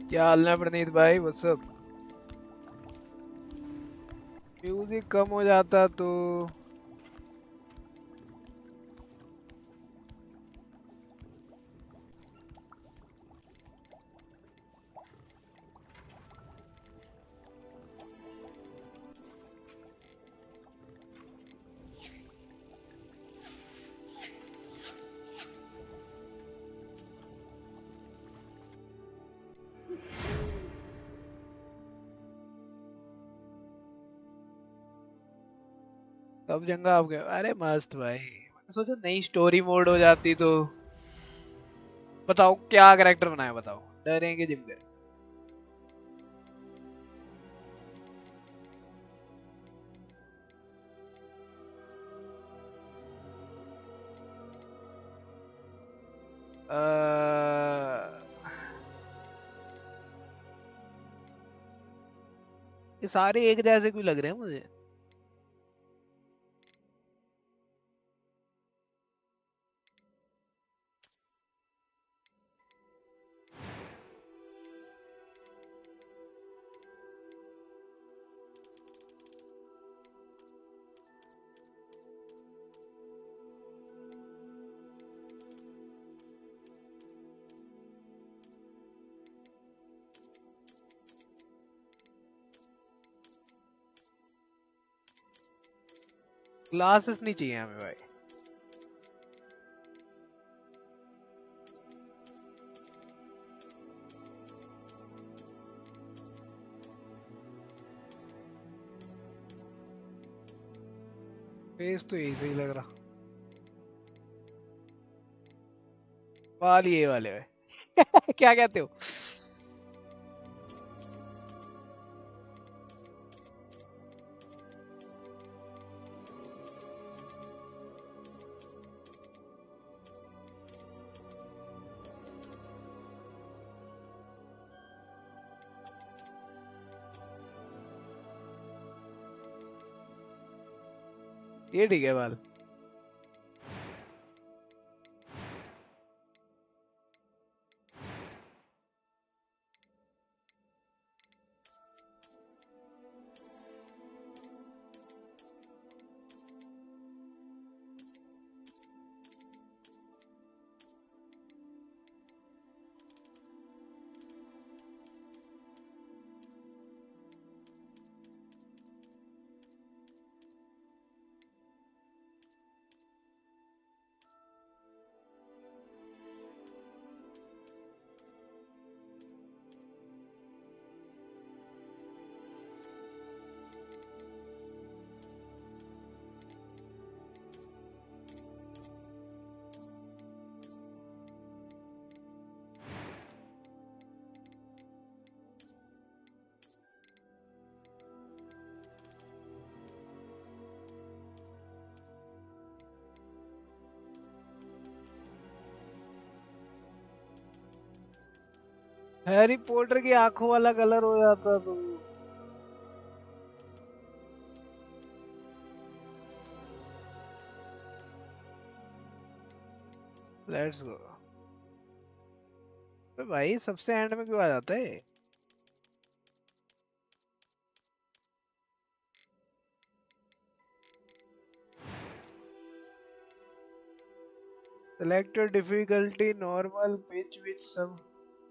क्या हाल है प्रणीत भाई? What's up? म्यूजिक कम हो जाता तो सब जगह आप गए। अरे मस्त भाई, मैंने सोचा नई स्टोरी मोड हो जाती तो। बताओ क्या कैरेक्टर बनाया, बताओ। डरेंगे जिम के। ये सारे एक जैसे क्यों लग रहे हैं मुझे? क्लासेस नहीं चाहिए हमें भाई। फेस तो यही सही लग रहा। बाल ये वाले भाई। क्या कहते हो? ये ठीक है बाल। हैरी पॉटर की आंखों वाला कलर हो जाता तो। Let's go. भाई सबसे एंड में क्यों आ जाता है? Select your difficulty, normal, pitch, which सब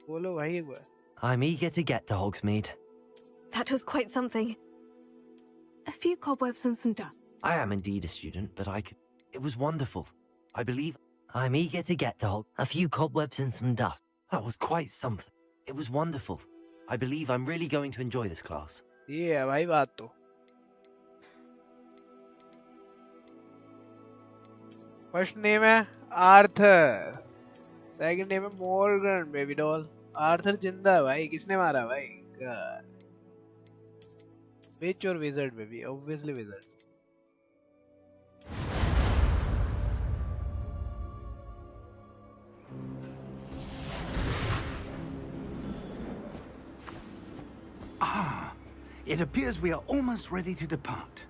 बोलो भाई एक बार। I'm eager to get to Hogsmeade. That was quite something. A few cobwebs and some dust. I am indeed a student, but I could... It was wonderful. I believe... I'm eager to get to a few cobwebs and some dust. That was quite something. It was wonderful. I believe I'm really going to enjoy this class. ये है भाई बात तो। First name है Arthur, second name है Morgan baby doll. Arthur जिंदा है भाई, किसने मारा भाई? विच और wizard baby, obviously wizard. It appears we are almost ready to depart.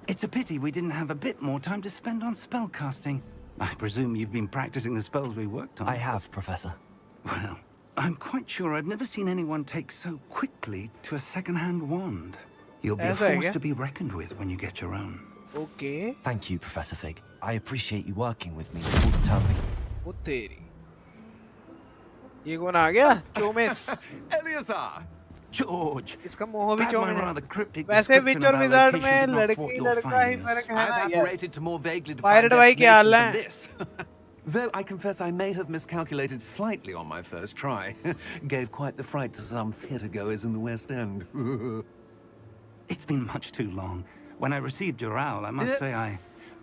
It's a pity we didn't have a bit more time to spend on spellcasting. I presume you've been practicing the spells we worked on. I have, Professor. Well, I'm quite sure I've never seen anyone take so quickly to a second-hand wand. You'll be a force to be reckoned with when you get your own. Okay. Thank you, Professor Fig. I appreciate you working with me all the time. वो तेरी ये कौन आ गया? चोमेस. Eleazar! George! इसका मोह भी Glad my चोमेस है. rather cryptic वैसे description विच और of our विजार्ड location में did not लड़की thwart your लड़का ही findings. फर्क है I've ना. operated Yes. to more vaguely Pirate defined भाई क्या हाल destinations है? than this. Though I confess I may have miscalculated slightly on my first try. Gave quite the fright to some theatre-goers in the West End. It's been much too long. When I received your owl, I must say I...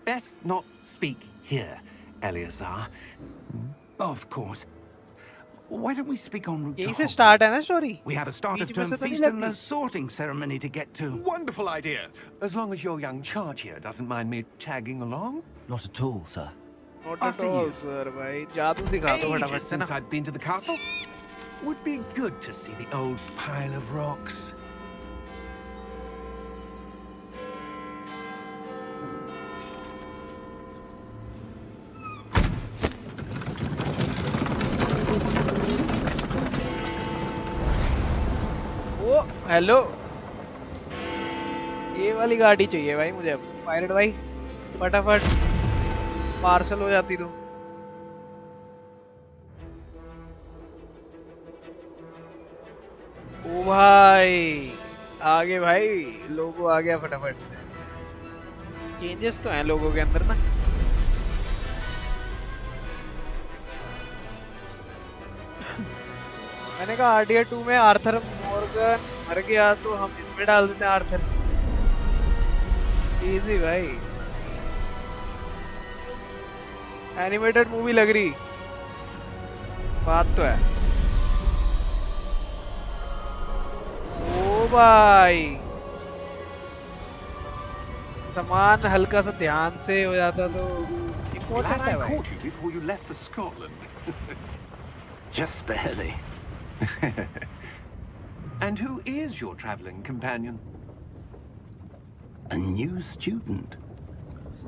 Best not speak here, Eleazar. Of course. Why don't we speak en route to यहीं से Hogwarts? start है ना story. We have a start of बीच में term से तो नहीं feast and a लगती. sorting ceremony to get to. Wonderful idea. As long as your young charge here doesn't mind me tagging along. Not at all, sir. Not at After all, you. sir. भाई जादू सिखा दो फटाफट Ages से ना. since I'd been to the castle. Would be good to see the old pile of rocks. Oh hello. ये वाली गाड़ी चाहिए भाई मुझे. पायरेट भाई फटाफट पार्सल हो जाती तो. ओ भाई आगे भाई लोगो आ गया फटाफट से. चेंजेस तो हैं लोगों के अंदर ना. मैंने कहा आरडीआर 2 में आर्थर मॉर्गन मर गया तो हम इसमें डाल देते हैं आर्थर. इजी भाई. एनिमेटेड मूवी लग रही. बात तो है. ओ भाई सामान हल्का सा ध्यान से हो जाता तो इम्पोर्टेंट Glad है I भाई. caught you before you left for Scotland. Just barely. And who is your travelling companion? A new student.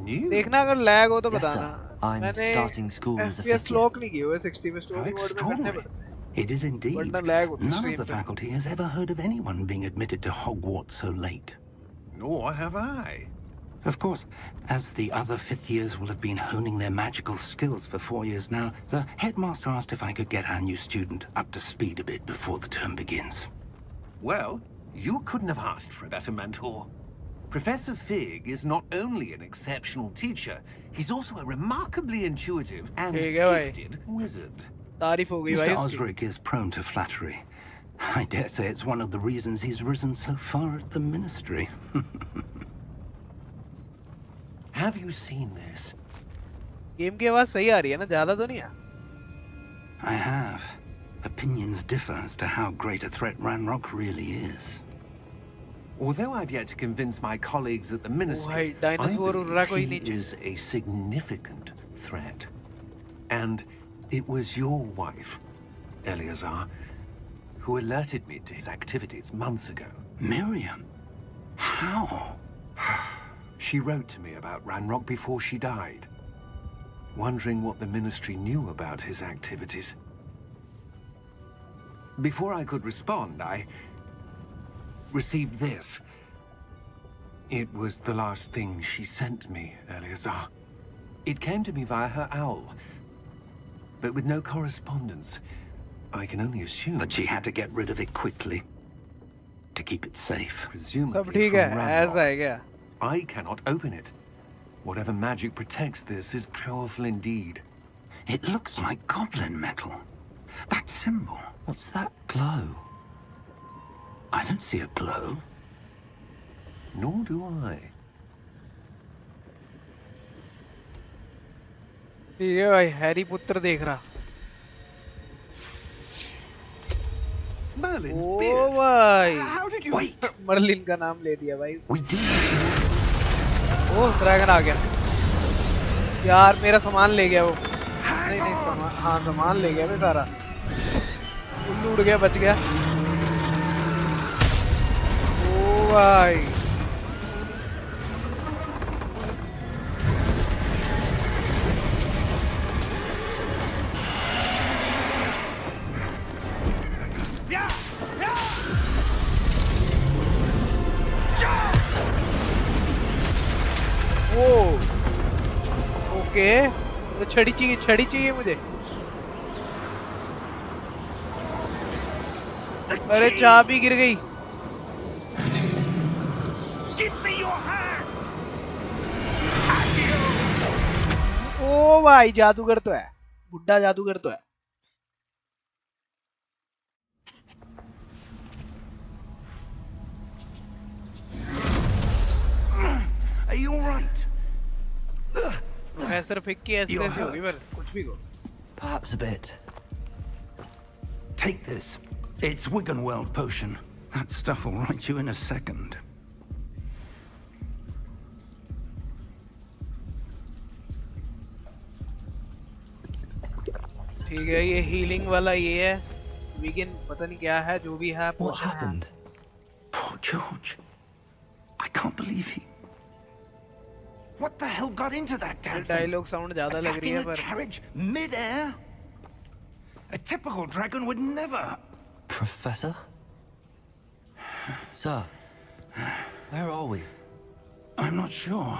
New? देखना अगर लैग हो तो Yes, बताना. sir. I'm मैंने starting school as a FPS fifth year. Lock नहीं किए हुए 60 पे स्टोरी How मोड में करने extraordinary. पड़ते हैं. It is indeed. But the lag with the None stream of the thing. faculty has ever heard of anyone being admitted to Hogwarts so late. Nor have I. Of course, as the other fifth years will have been honing their magical skills for 4 years now, the headmaster asked if I could get our new student up to speed a bit before the term begins. Well, you couldn't have asked for a better mentor. Professor Fig is not only an exceptional teacher, he's also a remarkably intuitive and ठीक है भाई. gifted wizard. तारीफ हो गई Mr. भाई उसकी. Osric is prone to flattery. I dare say it's one of the reasons he's risen so far at the ministry. Have you seen this? Game की आवाज सही आ रही है ना, ज्यादा तो नहीं है. I have. Opinions differ as to how great a threat Ranrock really is. Although I've yet to convince my colleagues at the ministry, भाई, I dinosaur उड़ रहा है कोई believe he नीचे. is a significant threat. And it was your wife, Eleazar, who alerted me to his activities months ago. Miriam? How? She wrote to me about Ranrock before she died, wondering what the ministry knew about his activities. Before I could respond, I received this. It was the last thing she sent me, Eleazar. It came to me via her owl, but with no correspondence. I can only assume That she had to get rid of it quickly. To keep it safe. सब presumably ठीक from है, ऐसा Ranrock. है क्या? I cannot open it. Whatever magic protects this is powerful indeed. It looks like goblin metal. That symbol. What's that glow? I don't see a glow. Nor do I. ठीक है भाई, Harry पुत्र देख रहा. Merlin's oh beard. भाई, How did you... Wait! Merlin का नाम ले दिया भाई. We do. ओह ड्रैगन आ गया. यार मेरा सामान ले गया वो. नहीं नहीं सामान, हाँ सामान ले गया मैं सारा. उल्लू उड़ गया, बच गया. भाई ओ ओके तो छड़ी चाहिए मुझे। अरे चाबी गिर गई। ओ भाई जादूगर तो है, बुड्ढा जादूगर तो है। Are you all right? Professor फिक की ऐसे You're ऐसे होगी hurt. पर कुछ भी को। Perhaps a bit. Take this. It's Wiggenweld potion. That stuff will right you in a second. ठीक है ये हीलिंग वाला ये है। वीगन पता नहीं क्या है जो भी है। What happened? Poor George. I can't believe he... What the hell got into that damn thing? Dialogue sound ज्यादा लग रही Attacking है a पर carriage mid-air? A typical dragon would never... Professor? Sir, where are we? I'm not sure.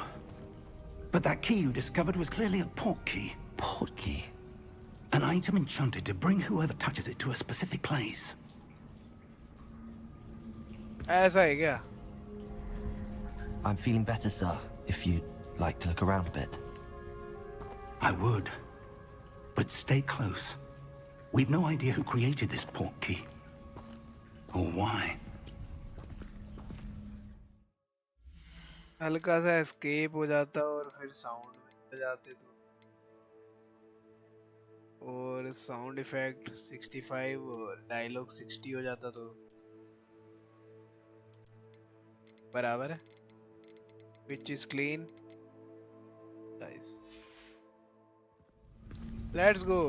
But that key you discovered was clearly a port key. Port key? An item enchanted to bring whoever touches it to a specific place. ऐसा है क्या? I'm feeling better, sir, if you'd like to look around a bit. I would. But stay close. We've no idea who created this port key. Or why. हल्का सा escape हो जाता और फिर sound में जाते तो और साउंड इफेक्ट 65 और डायलॉग 60 हो जाता तो बराबर है। Which is clean. Nice. Let's go.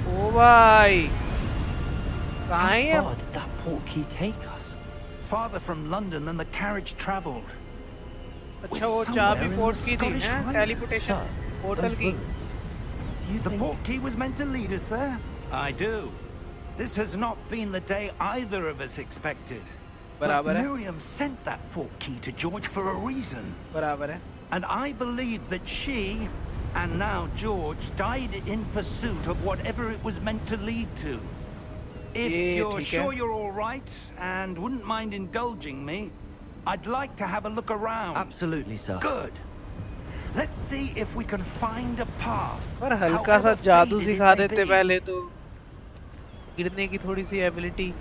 ओ भाई कहाँ है How far did that port key take us? Farther from London than the carriage travelled. अच्छा वो somewhere चाबी in पोर्ट the की थी Scottish हैं Highlands. Teleportation Sir, portal those की। ruins. Do you The think... port key was meant to lead us there? I do. This has not been the day either of us expected. But बराबर है Miriam sent that port key to George for a reason. बराबर है। And I believe that she, and now George, died in pursuit of whatever it was meant to lead to. If ये you're ठीक है। sure you're all right and wouldn't mind indulging me, I'd like to have a look around. Absolutely, sir. Good. Let's see if we can find a path. पर हल्का सा however जादू faded it सिखा may देते be. पहले तो गिरने की थोड़ी सी एबिलिटी।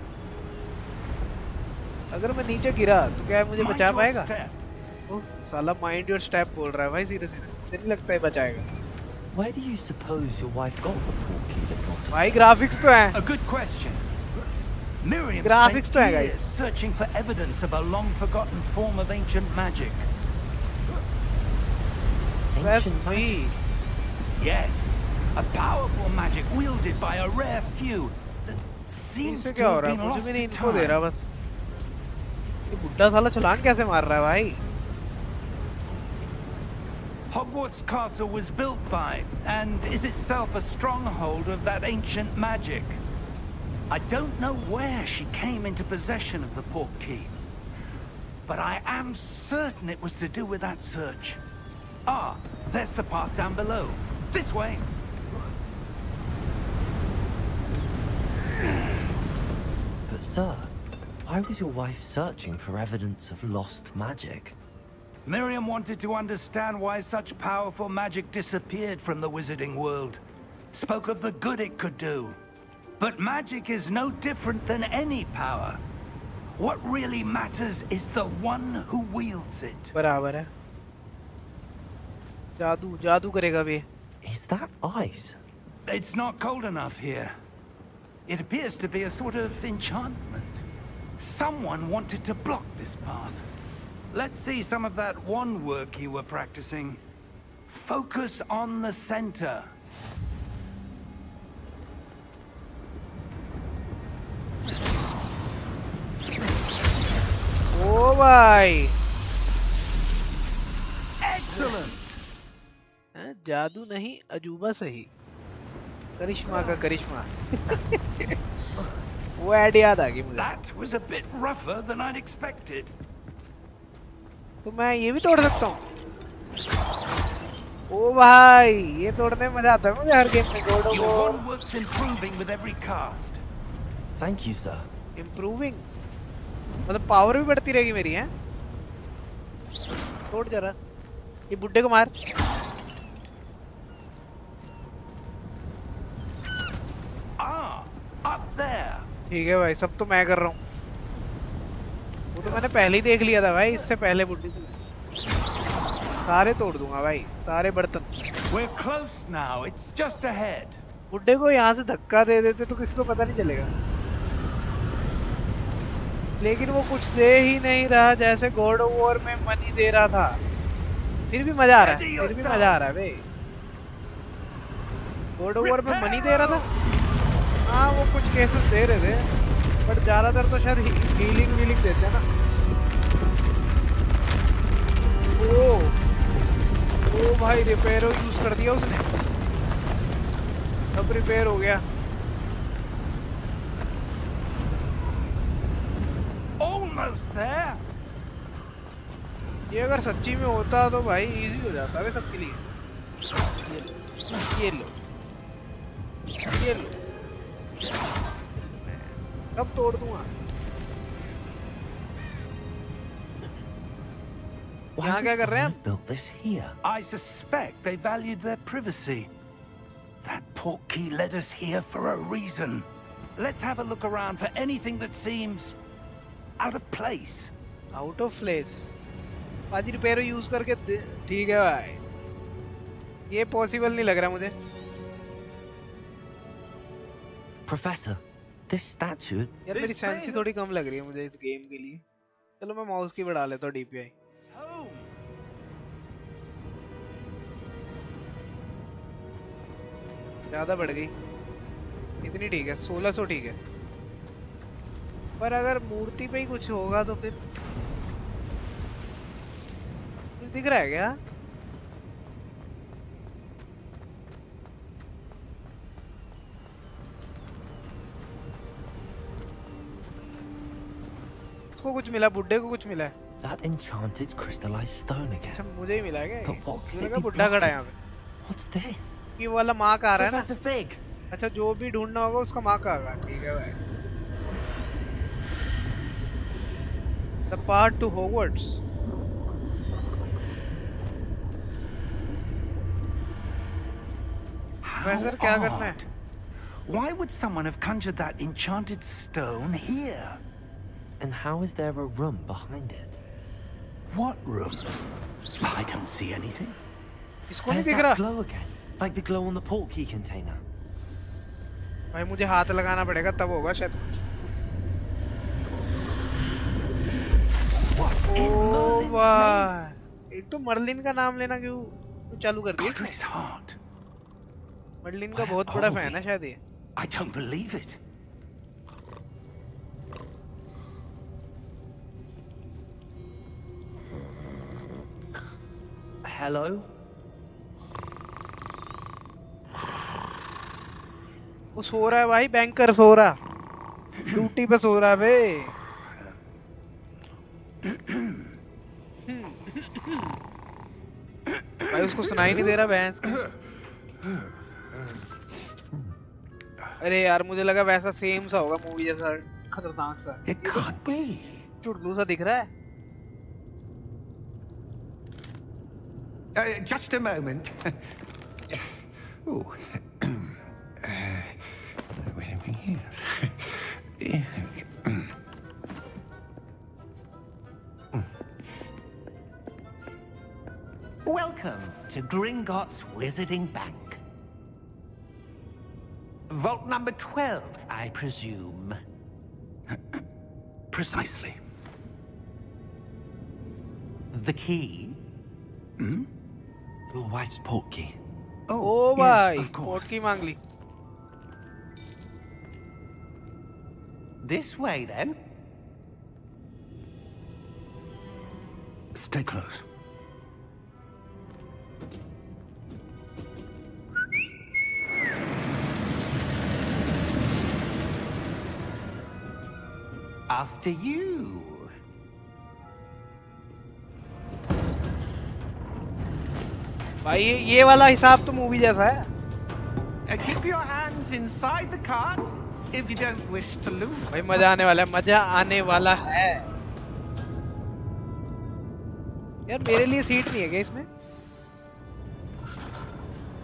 अगर मैं नीचे गिरा तो क्या मुझे Mind बचा your पाएगा? step. ओह साला माइंड योर स्टेप बोल रहा है भाई सीधे सीधे। मुझे नहीं लगता है बचाएगा। Where do you suppose your wife got the port key that brought us भाई here? ग्राफिक्स तो हैं। A good question. Miriam Graphics spent तो है, guys. years searching for evidence of a long-forgotten form of ancient magic. बस Ancient वही magic. Yes, a powerful magic wielded by a rare few that seems इससे to क्या हो have रहा been है? मुझे lost भी नहीं to इनको दे रहा time. बस। ये बुड्ढा साला छलांग कैसे मार रहा है भाई? Hogwarts Castle was built by, and is itself a stronghold of that ancient magic. I don't know where she came into possession of the port key, but I am certain it was to do with that search. Ah, there's the path down below. This way. But sir, why was your wife searching for evidence of lost magic? Miriam wanted to understand why such powerful magic disappeared from the wizarding world. Spoke of the good it could do. But magic is no different than any power. What really matters is the one who wields it. बराबर है। जादू जादू करेगा भी। Is that ice? It's not cold enough here. It appears to be a sort of enchantment. Someone wanted to block this path. Let's see some of that one work you were practicing. Focus on the center. ओ भाई Excellent. जादू नहीं अजूबा सही, करिश्मा का करिश्मा। वो add याद आ गई मुझे। That was a bit rougher than I'd expected. तो मैं ये भी तोड़ सकता हूँ? ओ भाई ये तोड़ने में मजा आता है मुझे हर गेम में। God of Your war one works improving with every cast. Thank you, sir. Improving मतलब पावर भी बढ़ती रहेगी मेरी है। तोड़ जरा, ये बुड्ढे को मार। Up there. ठीक है भाई, सब तो मैं कर रहा हूँ। वो तो मैंने पहले ही देख लिया था भाई, इससे पहले बुड्ढे को सारे तोड़ दूंगा भाई, सारे बर्तन। We're close now. It's just ahead. बुड्ढे को यहाँ से धक्का दे देते तो किसी को पता नहीं चलेगा, लेकिन वो कुछ दे ही नहीं रहा जैसे गॉड ऑफ वॉर में मनी दे रहा था। फिर भी मजा आ रहा है, फिर भी मजा आ रहा है भाई। गॉड ऑफ वॉर में मनी दे रहा था, हाँ वो कुछ केसेस दे रहे थे, बट ज्यादातर तो शायद हीलिंग वीलिंग देते हैं ना। ओ भाई रिपेयर यूज कर दिया उसने, अब रिपेयर हो गया। Almost there. ये अगर सच्ची में होता तो भाई इजी हो जाता है सबके लिए। ये लो ये लो, अब तोड़ दूंगा। यहाँ क्या कर रहे हैं हम? Built this here. I suspect they valued their privacy. That portkey led us here for a reason. Let's have a look around for anything that seems out of place. Out of place. आज repair use करके ठीक है भाई, ये possible नहीं लग रहा मुझे। Professor, this statue. यार मेरी सेंसी थोड़ी कम लग रही है मुझे इस गेम के लिए। चलो मैं माउस की बढ़ा लेता हूँ डीपीआई। ज्यादा बढ़ गई, इतनी ठीक है, 1600 ठीक है। पर अगर मूर्ति पे ही कुछ होगा तो फिर दिख रहा है क्या? उसको कुछ मिला, बुड्ढे को कुछ मिला है। That enchanted crystallized stone again. अच्छा मुझे ही मिला है क्या? But what could मुझे it लगा be बुड्ढा खड़ा है blocking? यहाँ पे। What's this? ये वाला मार्क आ रहा है ना? Professor Fig. अच्छा जो भी ढूंढना होगा उसका मार्क आएगा। ठीक है भाई। The path to Hogwarts. Professor क्या करना है? Why would someone have conjured that enchanted stone here? And how is there a room behind it? What room? I don't see anything. इसको नहीं There's दिख that रहा? glow again, like the glow on the portkey container. भाई मुझे हाथ लगाना पड़ेगा तब होगा शायद। ओ भाई, एक तो मर्लिन का नाम लेना क्यों चालू कर दिया? Godric's heart. मर्लिन का बहुत बड़ा फैन है शायद ये। I don't believe it. Hello? वो सो रहा है भाई, बैंकर सो रहा, ड्यूटी पे सो रहा है बे। भाई उसको सुनाई नहीं दे रहा भैंस का। अरे यार मुझे लगा वैसा सेम सा होगा मूवी जैसा, खतरनाक सा। It can't be. चुड़लू सा दिख रहा है। Just a moment. Oh. Where are we here? Welcome to Gringotts Wizarding Bank. Vault number 12, I presume. Precisely. The key? Hmm? Your wife's port key. Oh yes, भाई of course. Portkey मांग ली. This way, then. Stay close. After you. भाई ये वाला हिसाब तो movie जैसा है. Keep your hands inside the cart if you don't wish to lose. भाई मजा आने वाला है, मजा आने वाला है. यार मेरे लिए सीट नहीं है क्या इसमें?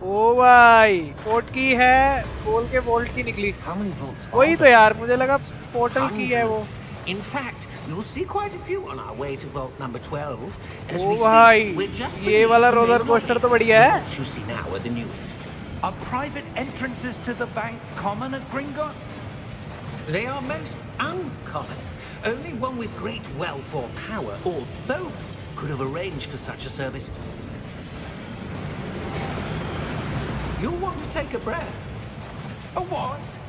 ओ भाई पोर्ट की है, बोल के वोल्ट की निकली. How many volts? वही तो यार मुझे लगा पोर्टल की है वो. In fact, you'll see quite a few on our way to vault number 12. As O we भाई speak, we're just ये वाला रोलर कोस्टर तो बढ़िया है. you see now are the newest. Are private entrances to the bank common at Gringotts? They are most uncommon. Only one with great wealth or power, or both, could have arranged for such a service. You'll want to take a breath. A what?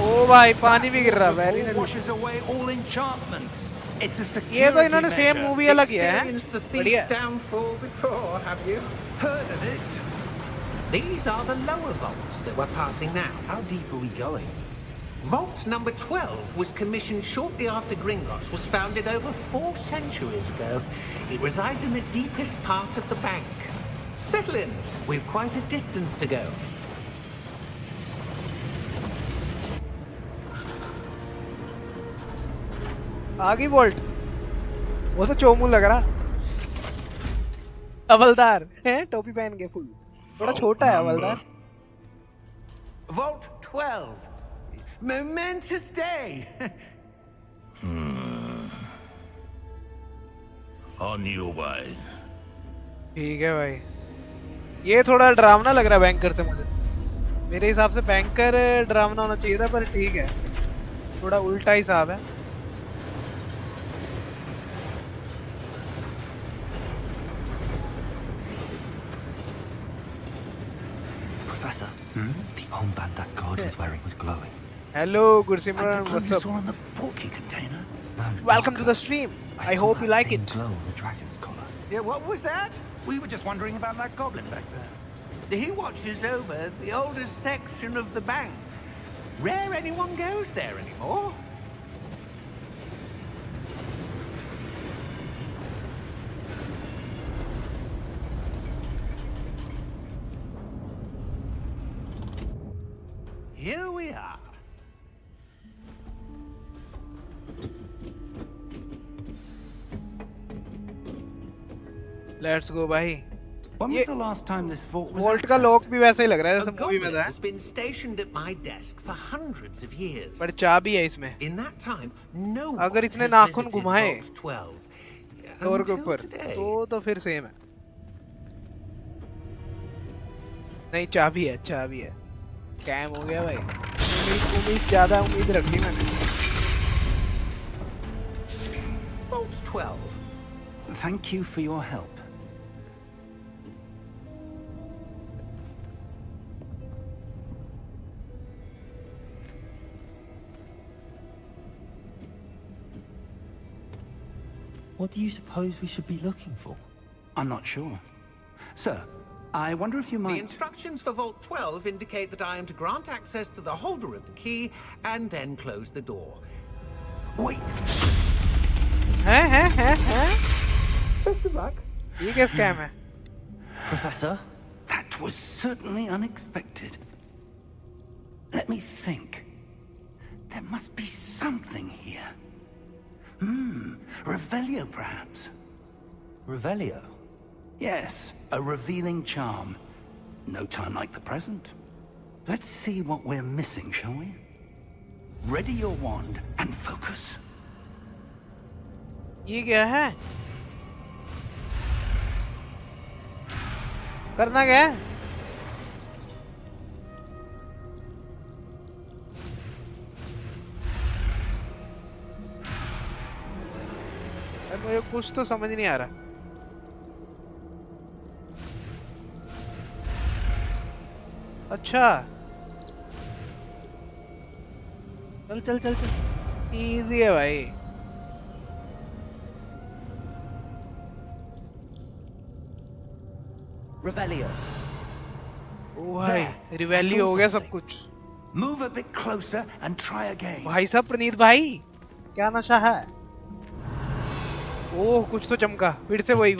ओ भाई पानी भी गिर रहा है. Very Water washes away all enchantments. It's a security ये तो इन्होंने same measure. Movie अलग किया है. Experienced the बढ़िया. thief's downfall before, have you? Heard of it? These are the lower vaults that we're passing now. How deep are we going? Vault number 12 was commissioned shortly after Gringotts was founded over 4 centuries ago. It resides in the deepest part of the bank. Settle in. We've quite a distance to go. आगे volt. वो तो चोमू लग रहा. हवलदार हैं टोपी पहन के full. बड़ा छोटा है हवलदार. Vault 12. Momentous day. On your way. ठीक है भाई. ये थोड़ा डरावना लग रहा है बैंकर से मुझे. मेरे हिसाब से बैंकर डरावना होना चाहिए था पर ठीक है. थोड़ा उल्टा हिसाब है. Professor, the armband that guard was wearing was glowing. Hello, Gursimran. What's up? on the portkey container. No, Welcome to darker. the stream. I saw hope you that like same it. glow on the dragon's collar. Yeah, what was that? We were just wondering about that goblin back there. He watches over the oldest section of the bank. Rare anyone goes there anymore. Here we are. Let's go भाई. When was the last time this vault was volt का accessed? Lock भी वैसे ही लग रहा है A जैसे movie में goblin था. has been stationed at my desk for hundreds of years. पर चाबी है इसमें. In that time, no one अगर इसने has नाखून visited घुमाए Vault 12. डोर के Until ऊपर today. तो फिर सेम है. नहीं चाबी है, चाबी है. कैम हो गया भाई. उम्मीद ज्यादा उम्मीद रख ली मैंने. Vault 12. Thank you for your help. What do you suppose we should be looking for? I'm not sure. Sir, I wonder if you The might... instructions for Vault 12 indicate that I am to grant access to the holder of the key and then close the door. Wait! हैं? ये क्या scam है? Professor? That was certainly unexpected. Let me think. There must be something here. Revelio, perhaps? Revelio? Yes, a revealing charm. No time like the present. Let's see what we're missing, shall we? Ready your wand and focus. ये क्या है? करना क्या है? मुझे कुछ तो समझ नहीं आ रहा। अच्छा चल चल चल चल, इजी है भाई। Revelio. ओ भाई रिवैली हो गया सब कुछ। Move a bit closer and try again. भाई साहब प्रणीत भाई क्या नशा है। ओह कुछ तो चमका, फिर से वही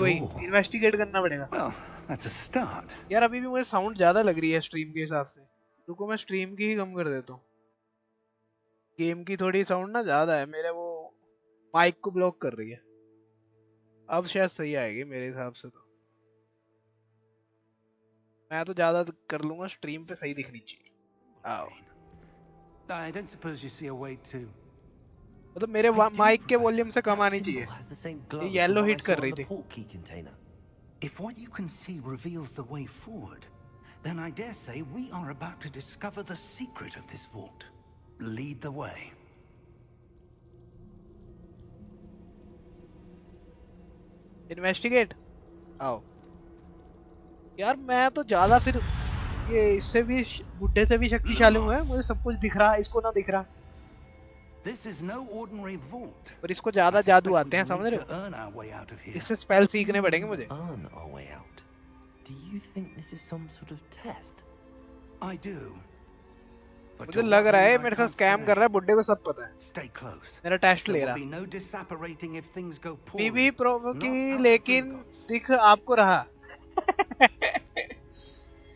इन्वेस्टिगेट करना पड़ेगा। Well, that's a start. यार अभी भी मुझे साउंड ज्यादा लग रही है स्ट्रीम के हिसाब से। रुको मैं स्ट्रीम की ही कम कर देता हूँ। गेम की थोड़ी साउंड ना ज्यादा है, मेरे वो माइक को ब्लॉक कर रही है। अब शायद सही आएगी मेरे हिसाब से। तो मैं तो ज्यादा कर लूंगा, स्ट्रीम पे सही दिखनी चाहिए। आओ I don't suppose you see a way to. मतलब मेरे माइक के वॉल्यूम से कम आनी चाहिए। ये येलो हिट कर रही थी। If what you can see reveals the way forward, then I dare say we are about to discover the secret of this vault. Lead the way. Investigate. आओ यार मैं तो ज्यादा फिर ये इससे भी बुड्ढे से भी शक्तिशाली हूँ। मुझे सब कुछ दिख रहा, इसको ना दिख रहा। This is no ordinary vault. पर इसको ज्यादा जादू आते हैं, समझ रहे हो? इससे स्पेल सीखने पड़ेंगे मुझे। Earn our way out. Do you think this is some sort of test? I do. मुझे लग रहा है मेरे साथ स्कैम कर रहा है, बुड्ढे को सब पता है। Stay close. मेरा टेस्ट ले रहा। There will be no disapparating if things go poorly. बीबी प्रो की लेकिन दिख आपको रहा।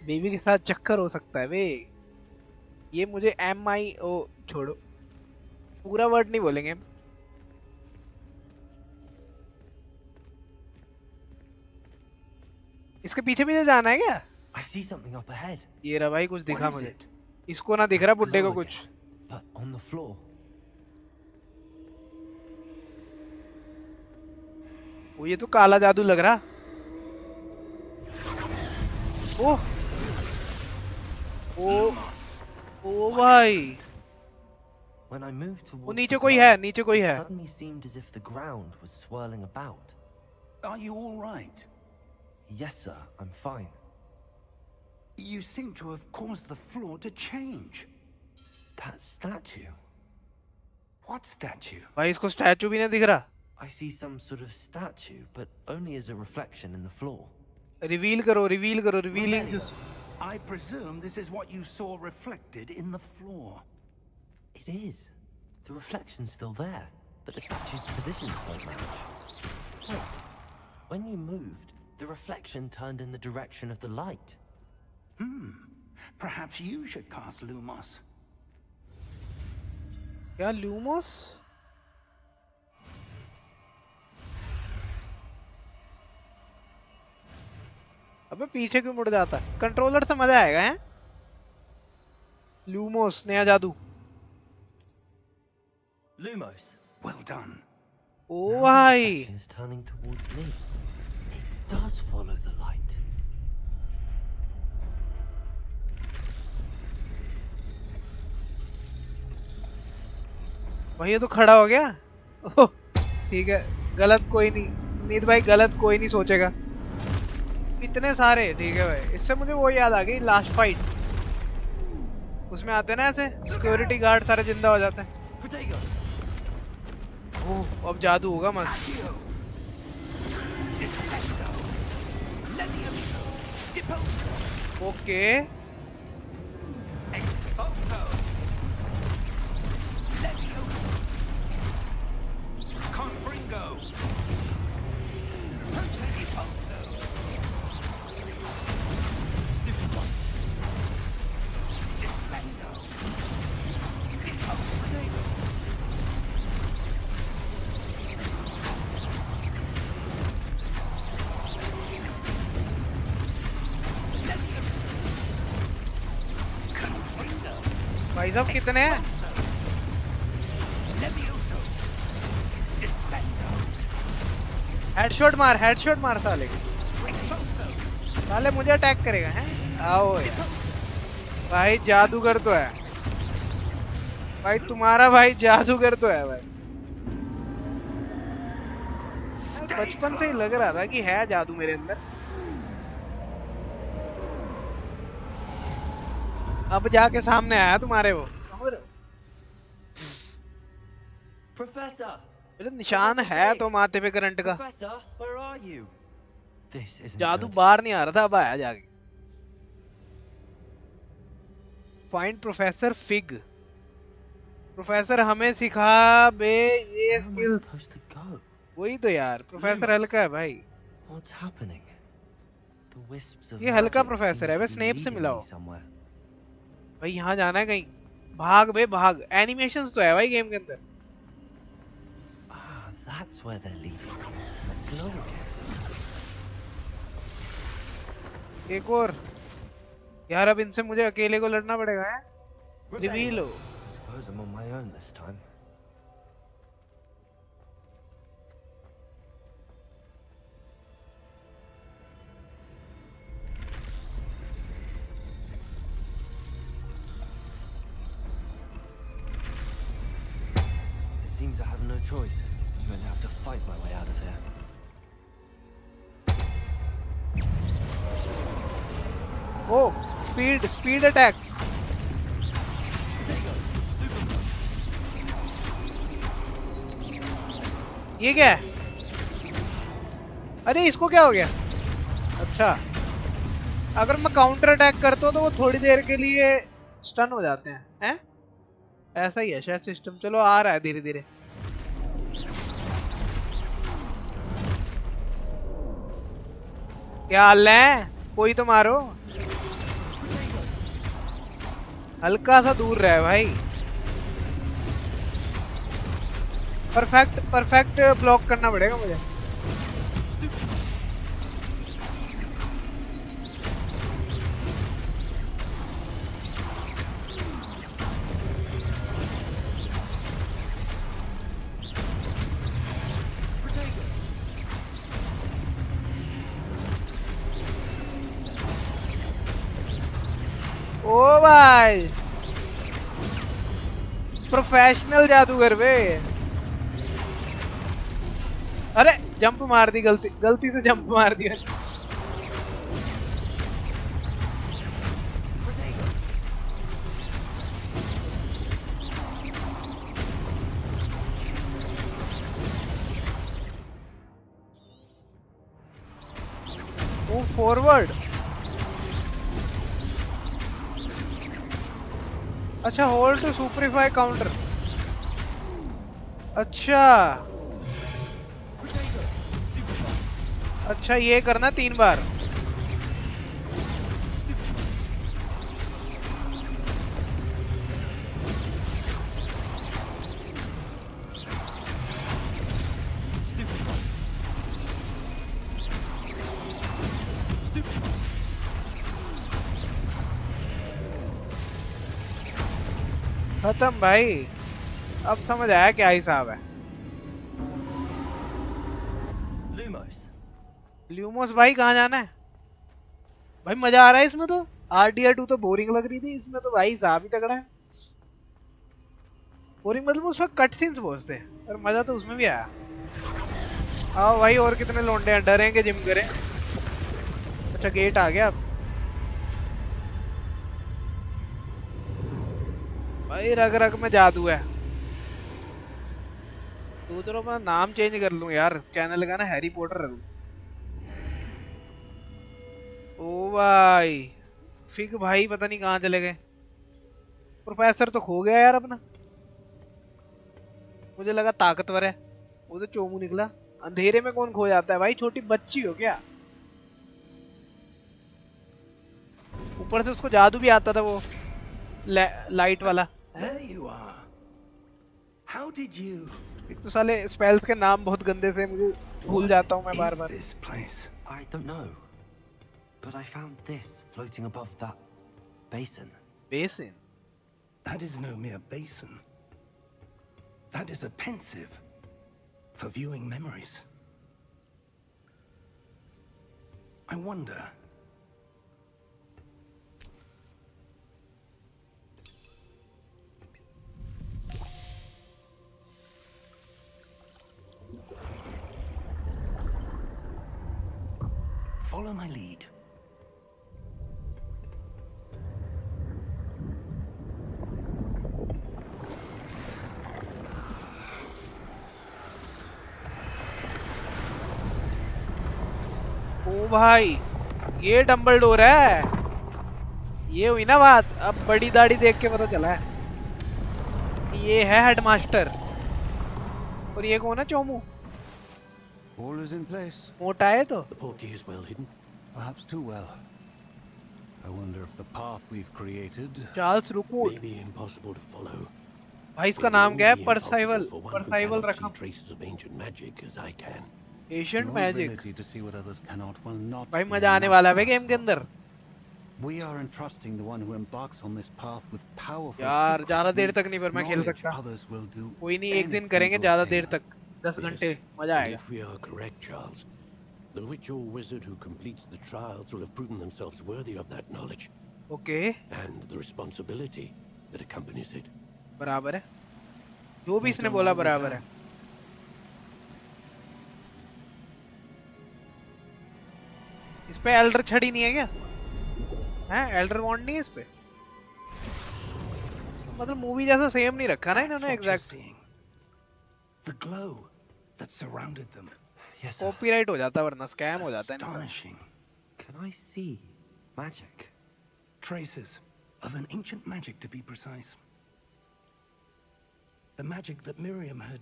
बीबी के साथ चक्कर हो सकता है वे। ये मुझे MIO छोड़ो, पूरा वर्ड नहीं बोलेंगे। इसके पीछे पीछे जाना है क्या? I see something up ahead. ये रहा भाई, कुछ दिखा What is मुझे। it? इसको ना दिख रहा बुड्ढे को कुछ। But on the floor. वो ये तो काला जादू लग रहा। ओह ओ भाई When I moved towards वो नीचे the कोई ground, है, नीचे कोई it है। suddenly seemed as if the ground was swirling about. Are you all right? Yes, sir, I'm fine. You seem to have caused the floor to change. That statue. What statue? भाई इसको statue भी नहीं दिख रहा। I see some sort of statue, but only as a reflection in the floor. Reveal करो, reveal करो, revealing. I presume this is what you saw reflected in the floor. It is. The reflection's still there, but the statue's positions don't match. Wait. When you moved, the reflection turned in the direction of the light. Perhaps you should cast Lumos. क्या Lumos? अबे पीछे क्यों मुड़ जाता है? Controller से मजा आएगा हैं? लूमोस नया जादू। Lumos. Well done. ओ भाई The reflection is turning towards me. It does follow the light. भाई ये तो खड़ा हो गया। ओह ठीक है, गलत कोई नहीं। नीत भाई गलत कोई नहीं सोचेगा। इतने सारे ठीक है भाई। इससे मुझे वो याद आ गई लास्ट फाइट, उसमें आते ना ऐसे सिक्योरिटी गार्ड सारे जिंदा हो जाते हैं। Protego. ओह अब जादू होगा मस्त। ओके भाई साहब कितने हैं? हेडशॉट मार साले साले मुझे अटैक करेगा हैं? आओ यार भाई जादूगर तो है भाई, तुम्हारा भाई जादूगर तो है भाई। बचपन से ही लग रहा था कि है जादू मेरे अंदर। अब जाके सामने आया तुम्हारे वो। और Professor! मेरे निशान Professor है Fig! तो माथे पे करंट का। Professor, where are you? This isn't जादू good. बाहर नहीं आ रहा था, अब आया जाके। Find professor fig. प्रोफेसर हमें सिखा बे ये Where am I skills. supposed to go? वही तो यार, प्रोफेसर Lumos. हल्का है भाई। What's happening? The wisps of ये हल्का magic प्रोफेसर seem है, to वे be स्नेप से leading मिला me हो। somewhere. भाई यहाँ जाना है कहीं। भाग बे भाग। एनिमेशंस तो है भाई गेम के अंदर। Ah, that's where they're leading me. A glow again. एक और। यार अब इनसे मुझे अकेले को लड़ना पड़ेगा है। रिवील हो। Suppose I'm on my own this time. It seems I have no choice. I'm going to have to fight my way out of here. Oh speed attacks. ये क्या है? अरे इसको क्या हो गया? अच्छा, अगर मैं काउंटर अटैक करता हूँ तो वो थोड़ी देर के लिए स्टन हो जाते हैं। ऐसा ही है शायद सिस्टम। चलो आ रहा है धीरे धीरे। क्या हाल है? कोई तो मारो। हल्का सा दूर रहे भाई। परफेक्ट ब्लॉक करना पड़ेगा मुझे। ओ भाई प्रोफेशनल जादूगर वे। अरे जंप मार दी, गलती से जंप मार दिया। Move forward. अच्छा, होल्ड टू सुपरीफाई काउंटर। अच्छा ये करना 3 बार। खत्म भाई। अब समझ आया क्या हिसाब है। Lumos. ल्यूमोस भाई कहाँ जाना है? भाई मजा आ रहा है इसमें तो। RDR2 तो बोरिंग लग रही थी, इसमें तो भाई हिसाब ही तगड़ा है। बोरिंग मतलब उस वक्त कट सीन्स बहुत थे, और मजा तो उसमें भी आया। आओ भाई, और कितने लोंडे हैं, डरेंगे जिम करें। अच्छा गेट आ गया अब। भाई रग रग में जादू है। सोच रहा हूँ अपना नाम चेंज कर लूं यार, चैनल का ना हैरी पॉटर रख लूं। ओ भाई फिग भाई पता नहीं कहाँ चले गए। प्रोफेसर तो खो गया यार अपना। मुझे लगा ताकतवर है, वो तो चोमू निकला। अंधेरे में कौन खो जाता है भाई? छोटी बच्ची हो क्या? ऊपर से उसको जादू भी आता था वो लाइट वाला। There you are. How did you? एक तो साले स्पेल्स के नाम बहुत गंदे से, मुझे भूल जाता हूँ मैं बार What bar. is this place? I don't know. But I found this floating above that basin. Basin? That is no mere basin. That is a pensive for viewing memories. I wonder. Follow my lead. ओ भाई ये Dumbledore है, ये हुई ना बात। अब बड़ी दाढ़ी देख के पता चला है ये है हेडमास्टर। और ये कौन है Chomu? All is in place. मोटा है तो। The portkey is well hidden. Perhaps too well. I wonder if the path we've created Charles रुको। may be impossible to follow. भाई इसका It will नाम क्या है? only be परसाइवल। impossible for one who परसाइवल cannot रखा। see traces of ancient magic as I can. Ancient your magic. ability to see what others cannot will not भाई be मजा आने enough, वाला है गेम के Master. अंदर। We are entrusting the one who embarks on this path with powerful यार secrets, ज्यादा देर with तक नहीं पर मैं खेल knowledge सकता। others will do कोई नहीं, एक दिन anything करेंगे to ज्यादा obtain. देर तक, 10 घंटे, मजा And आएगा। if we are correct, Charles, the witch or wizard who completes the trials will have proven themselves worthy of that knowledge okay and the responsibility that accompanies it. बराबर है, जो भी इसने बोला बराबर है। इस पे एल्डर छड़ी नहीं है क्या? हैं एल्डर वॉन्ड नहीं है इस पे? मतलब मूवी जैसा सेम नहीं रखा ना इन्होंने exact. The glow that surrounded them. Yes, sir. Copyright हो जाता वरना स्कैम हो जाता है इनका। Astonishing. Can I see magic? Traces of an ancient magic, to be precise. The magic that Miriam had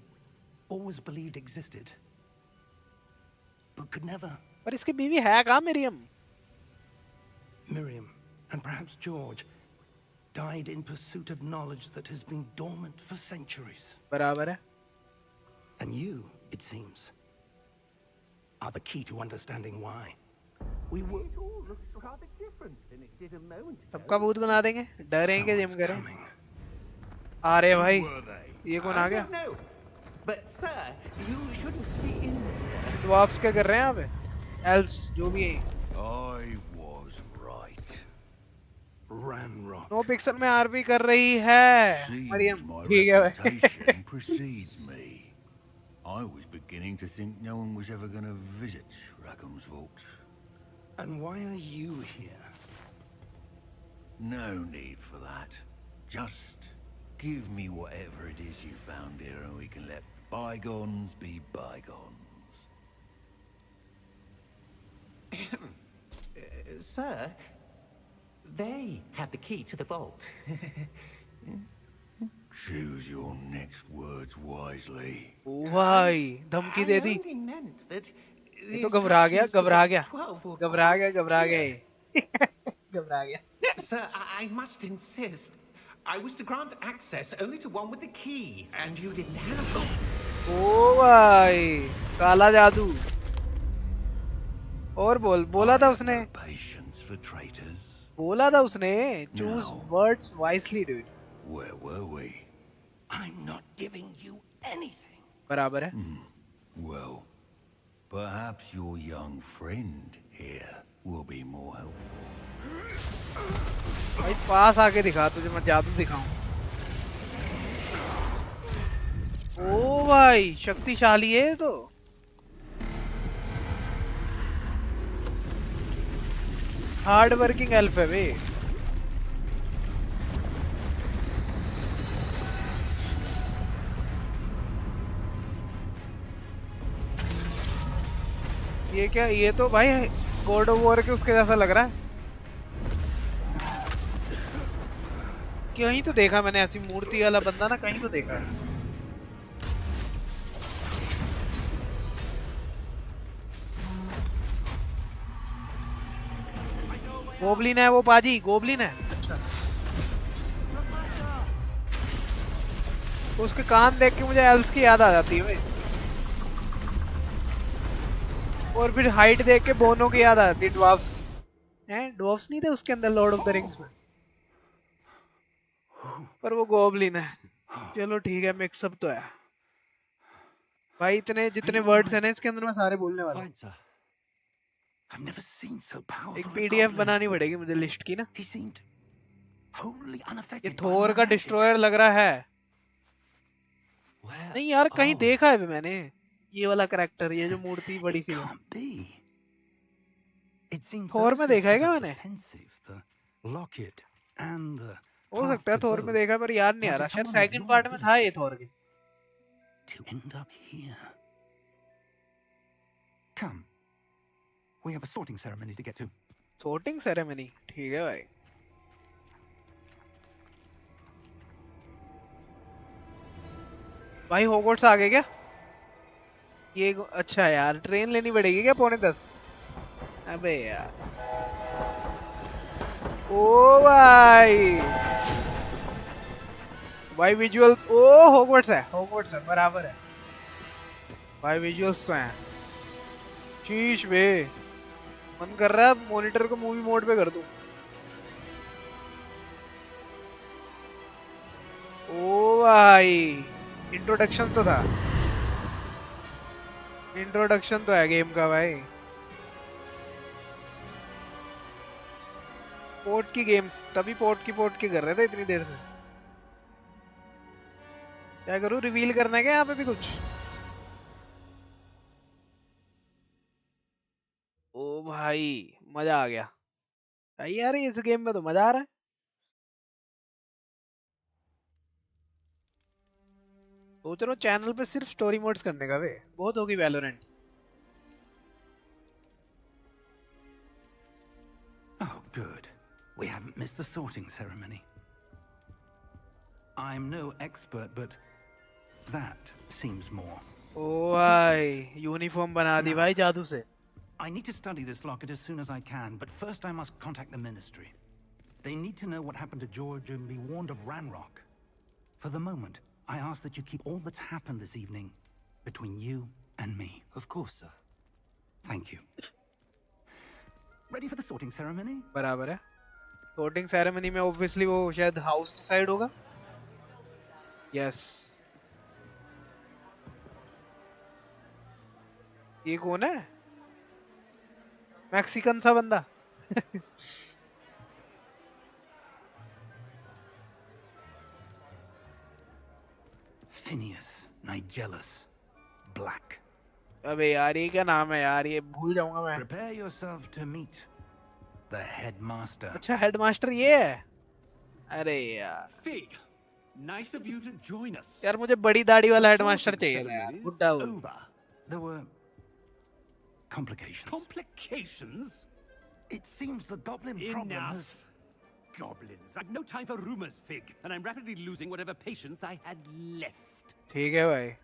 always believed existed, but could never. पर इसकी बीवी है कहाँ Maryam? Miriam, and perhaps George, died in pursuit of knowledge that has been dormant for centuries. बराबर है। And you, it seems, are the key to understanding why. We were. सबका भूत बना देंगे, डरेंगे जिम Someone's करें। coming. आ रहे भाई, ये कौन आ गया? No, but sir, you shouldn't be in here. Dwarfs क्या कर रहे हैं यहाँ पे? एल्व्स जो भी हैं। I was right. Ranrock. NoPixel में आरपी कर रही है मरियम। Seems my ठीक है भाई। reputation precedes me. I was beginning to think no one was ever going to visit Rackham's vault. And why are you here? No need for that. Just give me whatever it is you found here and we can let bygones be bygones. Sir, they have the key to the vault. Choose your next words wisely. ओ भाई धमकी दे दी। I only meant that ये तो घबरा गया, घबरा गया, 12 or घबरा गया, घबरा गया, घबरा गया। Sir, I must insist. I was to grant access only to one with the key, and you didn't have it. ओ भाई काला जादू। और बोला था उसने, No patience for traitors. बोला था उसने, choose No. words wisely dude। Where were we? I'm not giving you anything. बराबर है। Well, perhaps your young friend here will be more helpful. भाई पास आके दिखा, तुझे मैं जादू दिखाऊं। ओ भाई शक्तिशाली है ये तो। हार्ड वर्किंग एल्फ है बे। ये क्या, ये तो भाई गॉड ऑफ वॉर के उसके जैसा लग रहा है। कहीं तो देखा मैंने ऐसी मूर्ति वाला बंदा ना, कहीं तो देखा है। गोबलिन है वो पाजी, गोबलिन है। अच्छा तो उसके कान देख के मुझे एल्व्स की याद आ जाती है भाई। और फिर हाइट देख के बोनो की याद आ जाती है, ड्वार्फ्स की। हैं ड्वार्फ्स नहीं थे उसके अंदर लॉर्ड ऑफ द रिंग्स में, पर वो गोबलिन है। चलो ठीक है, मिक्सअप तो है भाई। इतने जितने वर्ड्स हैं ना इसके अंदर मैं सारे बोलने वाला हूँ। Fine, sir. I've never seen so powerful. एक a पीडीएफ goblin. बनानी पड़ेगी मुझे लिस्ट की ना। He seemed wholly ये unaffected by थोर my का magic. डिस्ट्रॉयर लग रहा है। Where नहीं यार कहीं are we? देखा है भी मैंने ये वाला कैरेक्टर, ये जो मूर्ति बड़ी It सी है। can't be. It seems Thor those में who देखा है set क्या up the मैंने? pensive, the locket, and the हो path सकता है to थोर में both देखा पर याद नहीं आ रहा. wanted शायद someone of second your part में था ये ability थोर के. to end up here. Come. We have a sorting ceremony to get to. sorting ceremony. ठीक है भाई. भाई हॉगवर्ट्स आ गए क्या? ये अच्छा यार ट्रेन लेनी पड़ेगी क्या 9:45? अबे यार. ओ भाई. भाई विजुअल. ओ हॉगवर्ट्स है बराबर है. भाई विजुअल्स तो हैं. शीश बे. मन कर रहा है मॉनिटर को मूवी मोड पे कर दूं. ओ भाई इंट्रोडक्शन तो था. इंट्रोडक्शन तो है गेम का भाई. पोर्ट की गेम्स तभी पोर्ट की कर रहे थे इतनी देर से. क्या करूं रिवील करना है क्या यहाँ पे भी कुछ? ओ भाई मजा आ गया. यार इस गेम में तो मजा आ रहा है. सोच रहा हूँ चैनल पे सिर्फ स्टोरी मोड्स करने का. वे बहुत होगी Valorant. Oh, good. We haven't missed the sorting ceremony. I'm no expert, but that seems more. ओ भाई यूनिफॉर्म बना दी भाई जादू से. I need to study this locket as soon as I can, but first I must contact the Ministry. They need to know what happened to George and be warned of Ranrock. For the moment, I ask that you keep all that's happened this evening between you and me. Of course, sir. Thank you. Ready for the sorting ceremony? बराबर है. sorting ceremony में obviously वो शायद house decide होगा. Yes. ये कौन है? Mexican सा बंदा. Phineas Nigellus Black. अबे यार ये क्या नाम है यार. ये भूल जाऊंगा मैं. Prepare yourself to meet the headmaster. अच्छा हेडमास्टर ये है. अरे यार. Fig, nice of you to join us. यार मुझे बड़ी दाढ़ी वाला The हेडमास्टर sorting चाहिए था यार. ceremony is बुड्ढा वो. over. There were complications. Complications? It seems the goblin problem Enough. has... Goblins. I've no time for rumors, Fig, and I'm rapidly losing whatever patience I had left. ठीक है भाई.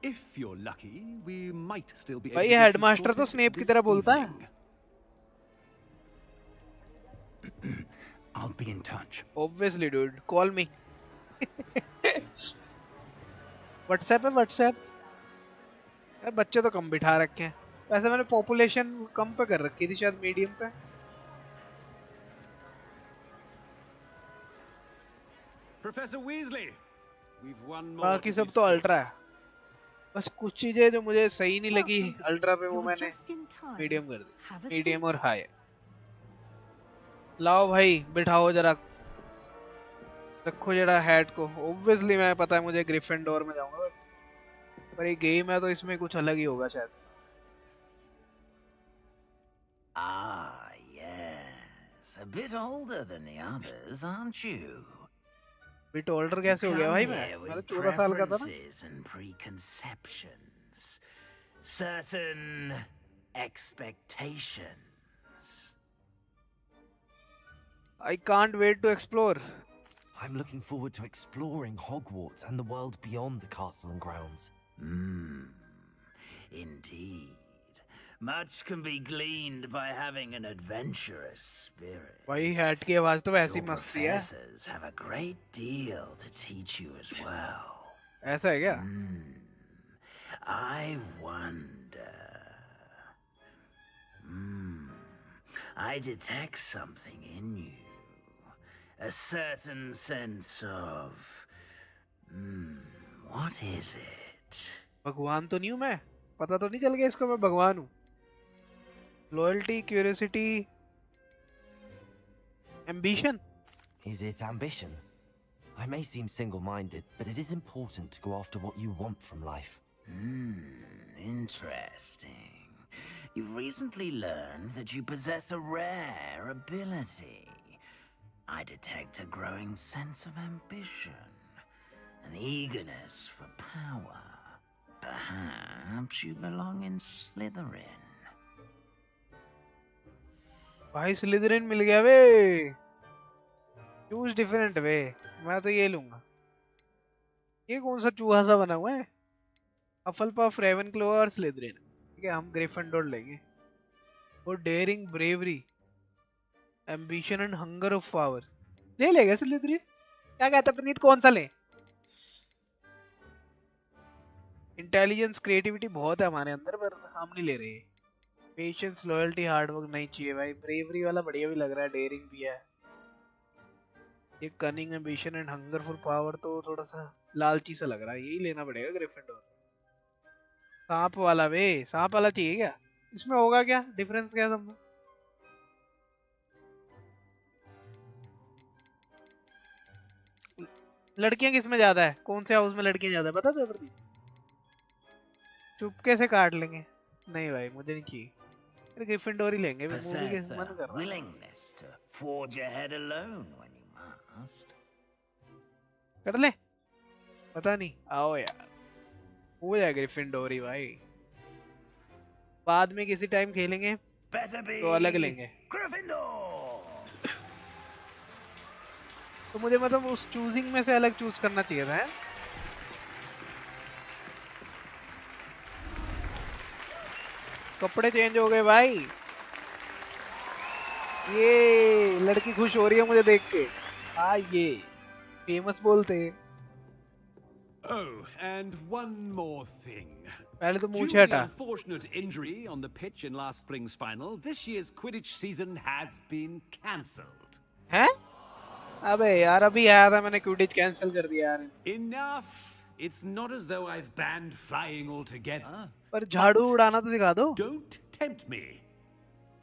If you're lucky, we might still be able भाई to get you headmaster तो sorted Snape की this तरह बोलता है. evening. I'll be in touch. Obviously dude, call me. WhatsApp है WhatsApp. यार बच्चे तो कम बिठा रखे हैं. वैसे मैंने पॉपुलेशन कम पे कर रखी थी शायद मीडियम पे. Professor Weasley, we've one more. बाकी to सब be तो sorted. अल्ट्रा है. बस कुछ चीजें जो मुझे सही नहीं लगी अल्ट्रा पे वो You're मैंने just in time. मीडियम कर दी. Have a medium seat. और हाई. लाओ भाई बिठाओ जरा. रखो जरा हैट को. ऑब्वियसली मैं पता है मुझे ग्रिफिंडोर में जाऊंगा. पर ये गेम है तो इसमें कुछ अलग ही होगा शायद. Ah, yes. A bit older than the others, aren't you? Bit older कैसे हो गया भाई मैं? Come here मैं तो with 14 साल का था ना. preferences and preconceptions. Certain expectations. I can't wait to explore. I'm looking forward to exploring Hogwarts and the world beyond the castle and grounds. Indeed. Much can be gleaned by having an adventurous spirit. भाई hat की आवाज तो वैसी Your मस्ती है. professors have a great deal to teach you as well. ऐसा है क्या? I wonder. I detect something in you. A certain sense of... what is it? भगवान तो नहीं हूँ मैं. पता तो नहीं चल गया इसको मैं भगवान हूँ. Loyalty, curiosity, ambition. Is it ambition? I may seem single-minded, but it is important to go after what you want from life. Interesting. You've recently learned that you possess a rare ability. I detect a growing sense of ambition, an eagerness for power. Perhaps you belong in Slytherin. भाई Slytherin मिल गया वे। Choose different way. मैं तो ये लूंगा। ये कौन सा चूहा सा बना हुआ है? हफलपफ, रेवेनक्लो और स्लिदरिन। ठीक है, हम ग्रिफिंडोर लेंगे। और daring, bravery, ambition and hunger of power ले लेगा स्लिदरिन। क्या कहता है प्रनीत, कौन सा ले? इंटेलिजेंस, क्रिएटिविटी बहुत है हमारे अंदर, पर हम नहीं ले रहे। पेशेंस, लॉयल्टी, हार्ड वर्क नहीं चाहिए भाई। ब्रेवरी वाला बढ़िया भी लग रहा है, डेयरिंग भी है। ये cunning, ambition and hunger for power तो थोड़ा सा लालची सा लग रहा है, यही लेना पड़ेगा ग्रिफिंडोर। सांप वाला वे, सांप वाला चाहिए क्या? इसमें होगा क्या डिफरेंस, क्या सब में? लड़कियां किस में ज्यादा है? कौन से हाउस में लड़कियां ज्यादा है पता है प्रदीप? चुपके से काट लेंगे। नहीं भाई मुझे नहीं चाहिए, फिर ग्रिफिंडोर ही लेंगे। मूवी के मन कर रहा है। Willingness to forge ahead alone when you must. कर ले, पता नहीं। आओ यार, हो जाए ग्रिफिंडोर ही भाई। बाद में किसी टाइम खेलेंगे तो अलग लेंगे। तो मुझे मतलब उस चूजिंग में से अलग चूज करना चाहिए था। कपड़े चेंज हो गए भाई। ये लड़की खुश हो रही है मुझे देख के। हाँ ये फेमस बोलते हैं। Oh, and one more thing. पहले तो मुंह Due to the हटा। unfortunate injury on the pitch in last spring's final, this year's Quidditch season has been cancelled. हैं? अबे यार अभी आया था, मैंने क्विडिच कैंसिल कर दिया यार। Enough. It's not as though I've banned flying altogether. पर झाड़ू उड़ाना तो सिखा दो। Don't tempt me.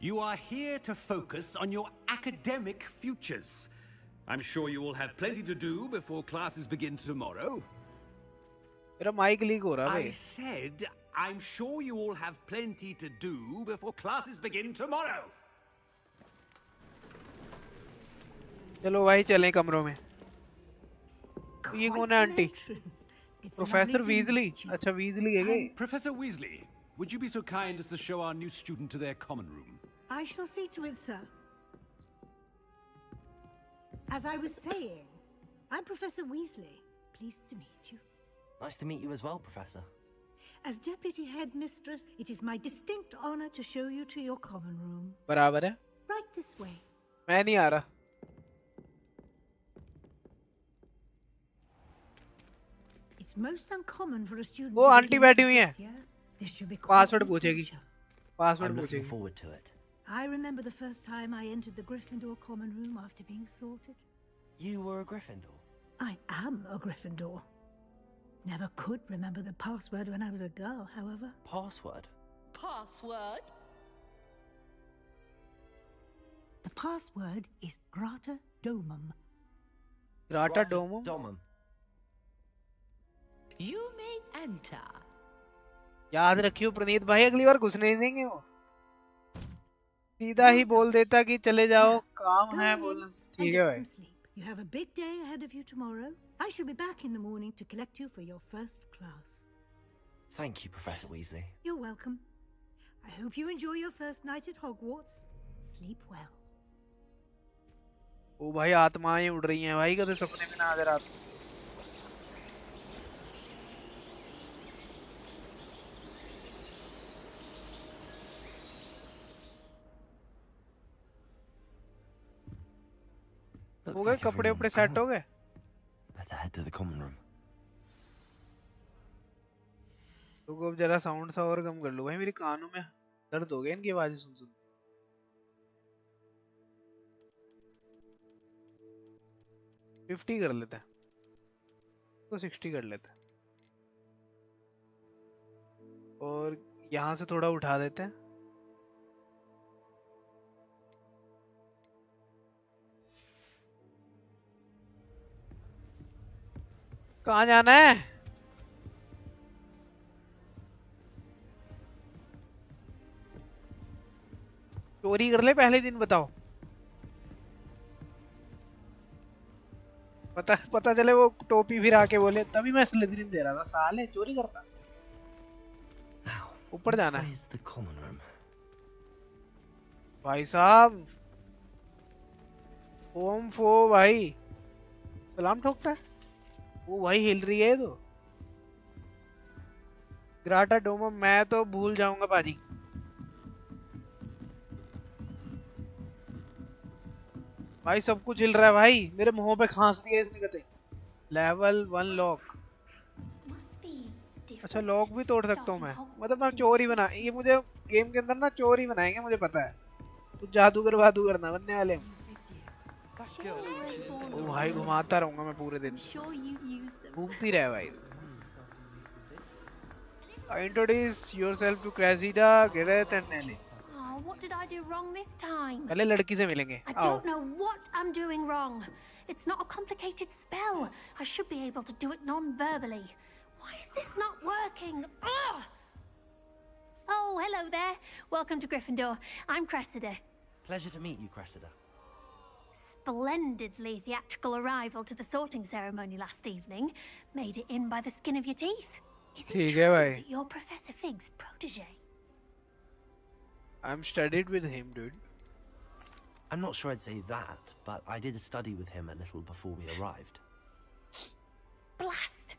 You are here to focus on your academic futures. I'm sure you will have plenty to do before classes begin tomorrow. मेरा mic leak हो रहा है। I said, I'm sure you all have plenty to do before classes begin tomorrow. चलो भाई चलें कमरों में। ये कौन है आंटी? Professor Weasley. अच्छा वीजली है ये। Professor Weasley, would you be so kind as to show our new student to their common room? I shall see to it, sir. As I was saying, I'm Professor Weasley. Pleased to meet you. Nice to meet you as well, Professor. As Deputy Headmistress, it is my distinct honor to show you to your common room. बराबर है। Right this way. मैं नहीं आ रहा। It's most uncommon for a student. वो aunty बैठी हुई हैं। This should be password पूछेगी। पासवर्ड I'm looking पूछेगी। forward to it. I remember the first time I entered the Gryffindor common room after being sorted. You were a Gryffindor? I am a Gryffindor. Never could remember the password when I was a girl, however. Password? Password? The password is Grata Domum. Grata Domum? Domum. You may enter. याद रखियो प्रनीत भाई, अगली बार घुसने नहीं देंगे वो। सीधा ही बोल देता कि चले जाओ, काम है बोलना। ठीक है भाई। You have a big day ahead of you tomorrow. I shall be back in the morning to collect you for your first class. Thank you, Professor Weasley. You're welcome. I hope you enjoy your first night at Hogwarts. Sleep well. ओ भाई आत्माएं उड़ रही हैं भाई, कभी सपने में ना नजर आती। हो गए कपड़े उपड़े सेट हो गए? Better head to the common room. तो अब जरा साउंड सा और कम कर लो भाई, मेरे कानों में दर्द हो गया इनकी आवाजें सुन सुन। फिफ्टी कर लेते हैं तो 60 कर लेते हैं और यहाँ से थोड़ा उठा देते हैं। कहाँ जाना है? चोरी कर ले पहले दिन बताओ। पता चले वो टोपी फिर आके बोले तभी मैं स्लिदरिन दे रहा था, साले चोरी करता। ऊपर जाना है भाई साहब। ओम फो भाई सलाम ठोकता है वो भाई, हिल रही है तो। ग्राटा डोमो मैं तो भूल जाऊंगा पाजी। भाई सब कुछ हिल रहा है भाई, मेरे मुंह पे खांस दिया इसने कहते। Level 1 lock. अच्छा लॉक भी तोड़ सकता हूँ मैं, मतलब मैं चोर ही बना, ये मुझे गेम के अंदर ना चोर ही बनाएंगे मुझे पता है। कुछ जादूगर वादूगर ना बनने वाले हम। ओ भाई घुमाता रहूंगा मैं पूरे दिन, घूमती रहे भाई। Introduce yourself to Cressida, Gareth and Nelly. Oh, what did I do wrong this time? पहले लड़की से मिलेंगे। I don't know what I'm doing wrong. It's not a complicated spell. I should be able to do it non-verbally. Why is this not working? Ugh! Oh, hello there. Welcome to Gryffindor. I'm Cressida. Pleasure to meet you, Cressida. Splendidly theatrical arrival to the sorting ceremony last evening. Made it in by the skin of your teeth. Is it true that you're Professor Fig's protege? I'm studied with him, dude. I'm not sure I'd say that, but I did study with him a little before we arrived. Blast!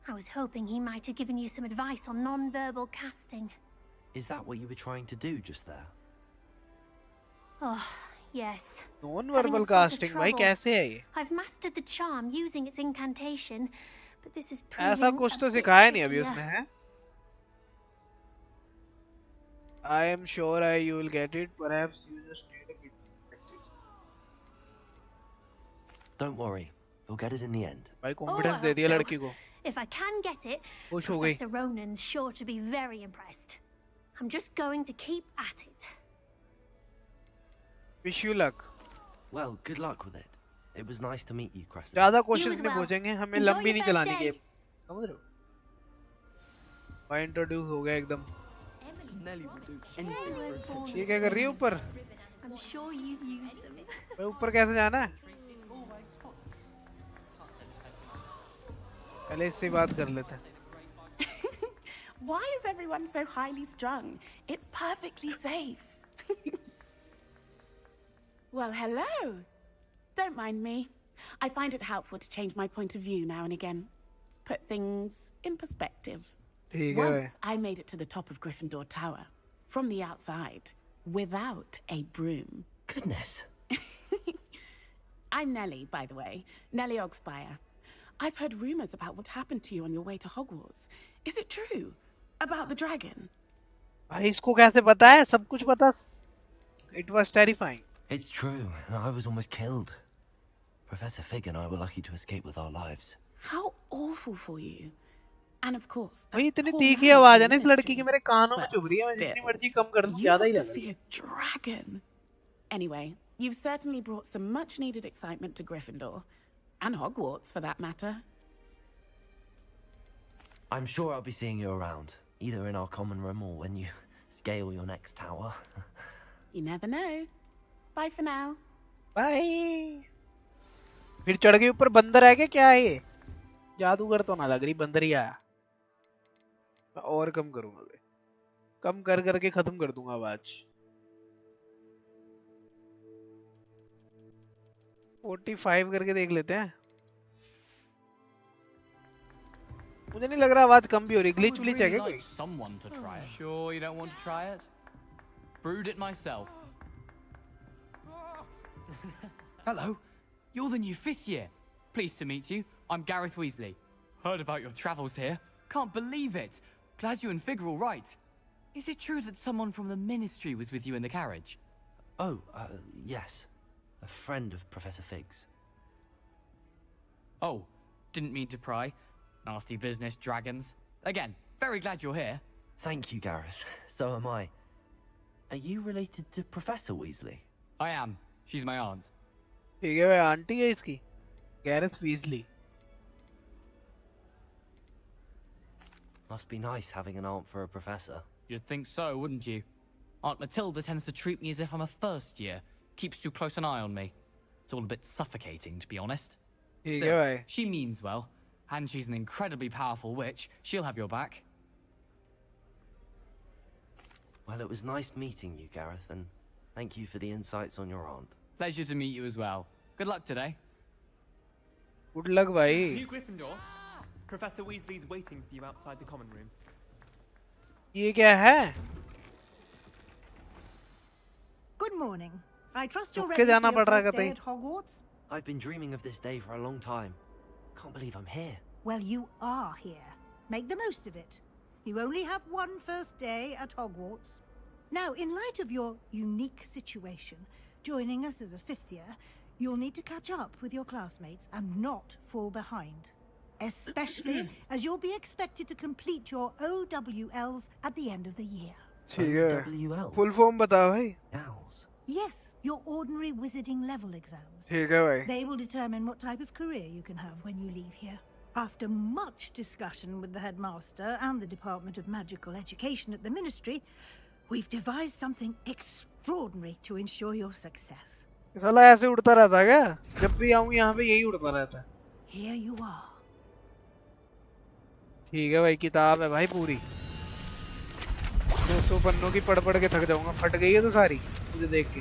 I was hoping he might have given you some advice on non-verbal casting. Is that what you were trying to do just there? Oh, yes. Non-verbal casting, भाई कैसे है ये? I've mastered the charm using its incantation, but this is proving ऐसा कुछ तो सिखाया नहीं अभी उसने है? I am sure you will get it. Perhaps you just need a bit of practice. Don't worry, you'll get it in the end. भाई confidence दे दिया लड़की को। If I can get it, खुश हो गई। Professor Ronan's sure to be very impressed. I'm just going to keep at it. Wish you luck. Well, good luck with it. It was nice to meet you, Cressida. ज़्यादा कोशिश नहीं पूछेंगे, हमें लंबी नहीं चलानी गेम, समझ रहे हो? भाई इंट्रोड्यूस हो गया एकदम। ये क्या कर रही है ऊपर? भाई ऊपर कैसे जाना है? पहले इससे बात कर लेते हैं। Why is everyone so highly strung? It's perfectly safe. Well, hello. Don't mind me. I find it helpful to change my point of view now and again. Put things in perspective. Once I made it to the top of Gryffindor Tower, from the outside, without a broom. Goodness. I'm Nelly, by the way. Nelly Ogspire. I've heard rumors about what happened to you on your way to Hogwarts. Is it true? About the dragon? भाई इसको कैसे पता है? सब कुछ पता। It was terrifying. It's true, and I was almost killed. Professor Fig and I were lucky to escape with our lives. How awful for you. And of course, भाई इतनी तीखी आवाज है ना इस लड़की की, मेरे कानों में चुभ रही है। मैं जितनी मर्जी कम कर दूं ज़्यादा ही लग रही है। Dragon. Anyway, you've certainly brought some much-needed excitement to Gryffindor. And Hogwarts, for that matter. I'm sure I'll be seeing you around, either in our common room or when you scale your next tower. You never know. Bye for now. Bye. फिर चढ़ गई ऊपर, बंदर है क्या है ये? जादूगर तो ना लग रही, बंदर ही आया। मैं और कम करूंगा, कम कर करके खत्म कर दूंगा आवाज। 45 करके देख लेते हैं। मुझे नहीं लग रहा आवाज कम भी हो रही, ग्लिच विलिच है क्या कोई? Someone to try it. Sure you don't want to try it? Brewed it myself. Hello, you're the new 5th year. Pleased to meet you. I'm Gareth Weasley. Heard about your travels here. Can't believe it. Glad you and Fig are all right. Is it true that someone from the Ministry was with you in the carriage? Oh, yes. A friend of Professor Fig's. Oh, didn't mean to pry. Nasty business, dragons. Again, very glad you're here. Thank you, Gareth. So am I. Are you related to Professor Weasley? I am. She's my aunt. ठीक है भाई, aunty है इसकी, Gareth Weasley. Must be nice having an aunt for a professor. You'd think so, wouldn't you? Aunt Matilda tends to treat me as if I'm a first year, keeps too close an eye on me. It's all a bit suffocating, to be honest. Still, she means well, and she's an incredibly powerful witch. She'll have your back. Well, it was nice meeting you, Gareth, and thank you for the insights on your aunt. Pleasure to meet you as well. Good luck today. Good luck, bhai. New Gryffindor. Professor Weasley's waiting for you outside the common room. ये क्या है? Good morning. I trust you're चुपके ready जाना for your पड़ रहा है first day कहीं. at Hogwarts? I've been dreaming of this day for a long time. Can't believe I'm here. Well, you are here. Make the most of it. You only have one first day at Hogwarts. Now, in light of your unique situation, joining us as a fifth year, you'll need to catch up with your classmates and not fall behind. Especially as you'll be expected to complete your OWLs at the end of the year. ठीक है. OWLs? Full form बताओ भाई. Owls. Yes, your ordinary wizarding level exams. ठीक है भाई. They will determine what type of career you can have when you leave here. After much discussion with the headmaster and the Department of Magical Education at the Ministry, we've devised something extraordinary to ensure your success. साला ऐसे उड़ता रहता है क्या? जब भी आऊँ यहाँ पे यही उड़ता रहता है. Here you are. ठीक है भाई, किताब है भाई पूरी. 200 पन्नों की पढ़ के थक जाऊंगा. फट गई है तो सारी मुझे देख के.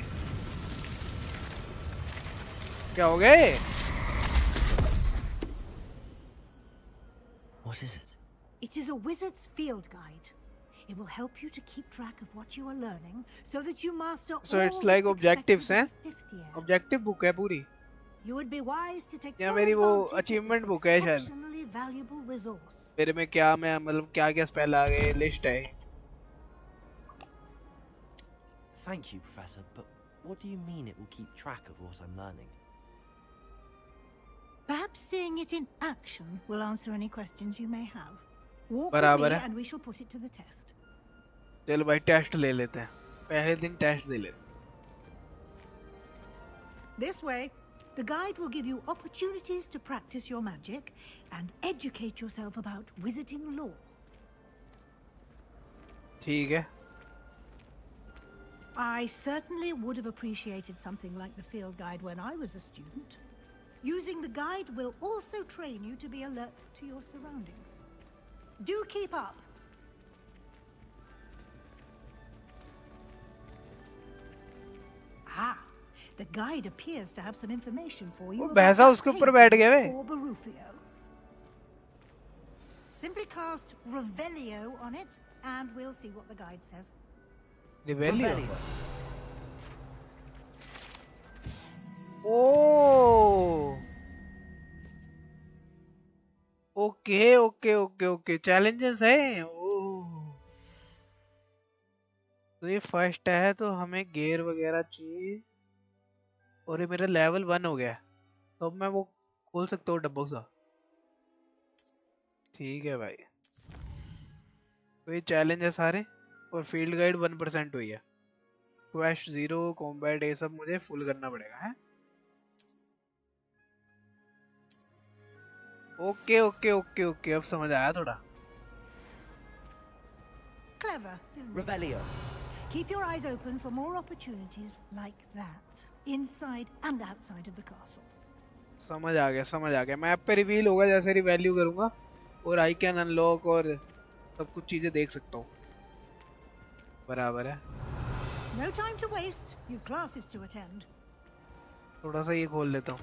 क्या हो गया ये? What is it? It is a wizard's field guide. It will help you to keep track of what you are learning so that you master So all it's like that's objectives, expected हैं? of the fifth year. Objective book है पूरी. You would be wise to take या full मेरी वो advantage of achievement this book है शायद. exceptionally valuable resource. मेरे में क्या मैं मतलब क्या क्या स्पेल आ गए लिस्ट है. Thank you, Professor, but what do you mean it will keep track of what I'm learning? Perhaps seeing it in action will answer any questions you may have. Walk with बराबर me है. and we shall put it to the test. चलो भाई test ले लेते हैं. पहले दिन test दे लेते. This way, the guide will give you opportunities to practice your magic and educate yourself about wizarding lore. ठीक है. I certainly would have appreciated something like the field guide when I was a student. Using the guide will also train you to be alert to your surroundings. Do keep up. Ah, the guide appears to have some information for you. वो भैंसा उसके ऊपर बैठ गया वे. Simply cast Revelio on it, and we'll see what the guide says. Revelio. Oh. Okay. Challenges है. Oh. तो ये first है तो हमें गेयर वगैरह चाहिए. और ये मेरा लेवल 1 हो गया. तो अब मैं वो खोल सकता हूँ डब्बों सा. ठीक है भाई. तो ये चैलेंज है सारे. और फील्ड गाइड 1% हुई है. क्वेस्ट 0 कॉम्बैट ये सब मुझे फुल करना पड़ेगा है. ओके अब समझ आया थोड़ा. Clever, isn't it? Revelio. Keep your eyes open for more opportunities like that, inside and outside of the castle. समझ आ गया. मैप पे रिवील होगा जैसे रिवैल्यू करूंगा. और आई कैन अनलॉक और सब कुछ चीजें देख सकता हूँ. बराबर है. No time to waste. You've classes to attend. थोड़ा सा ये खोल लेता हूँ.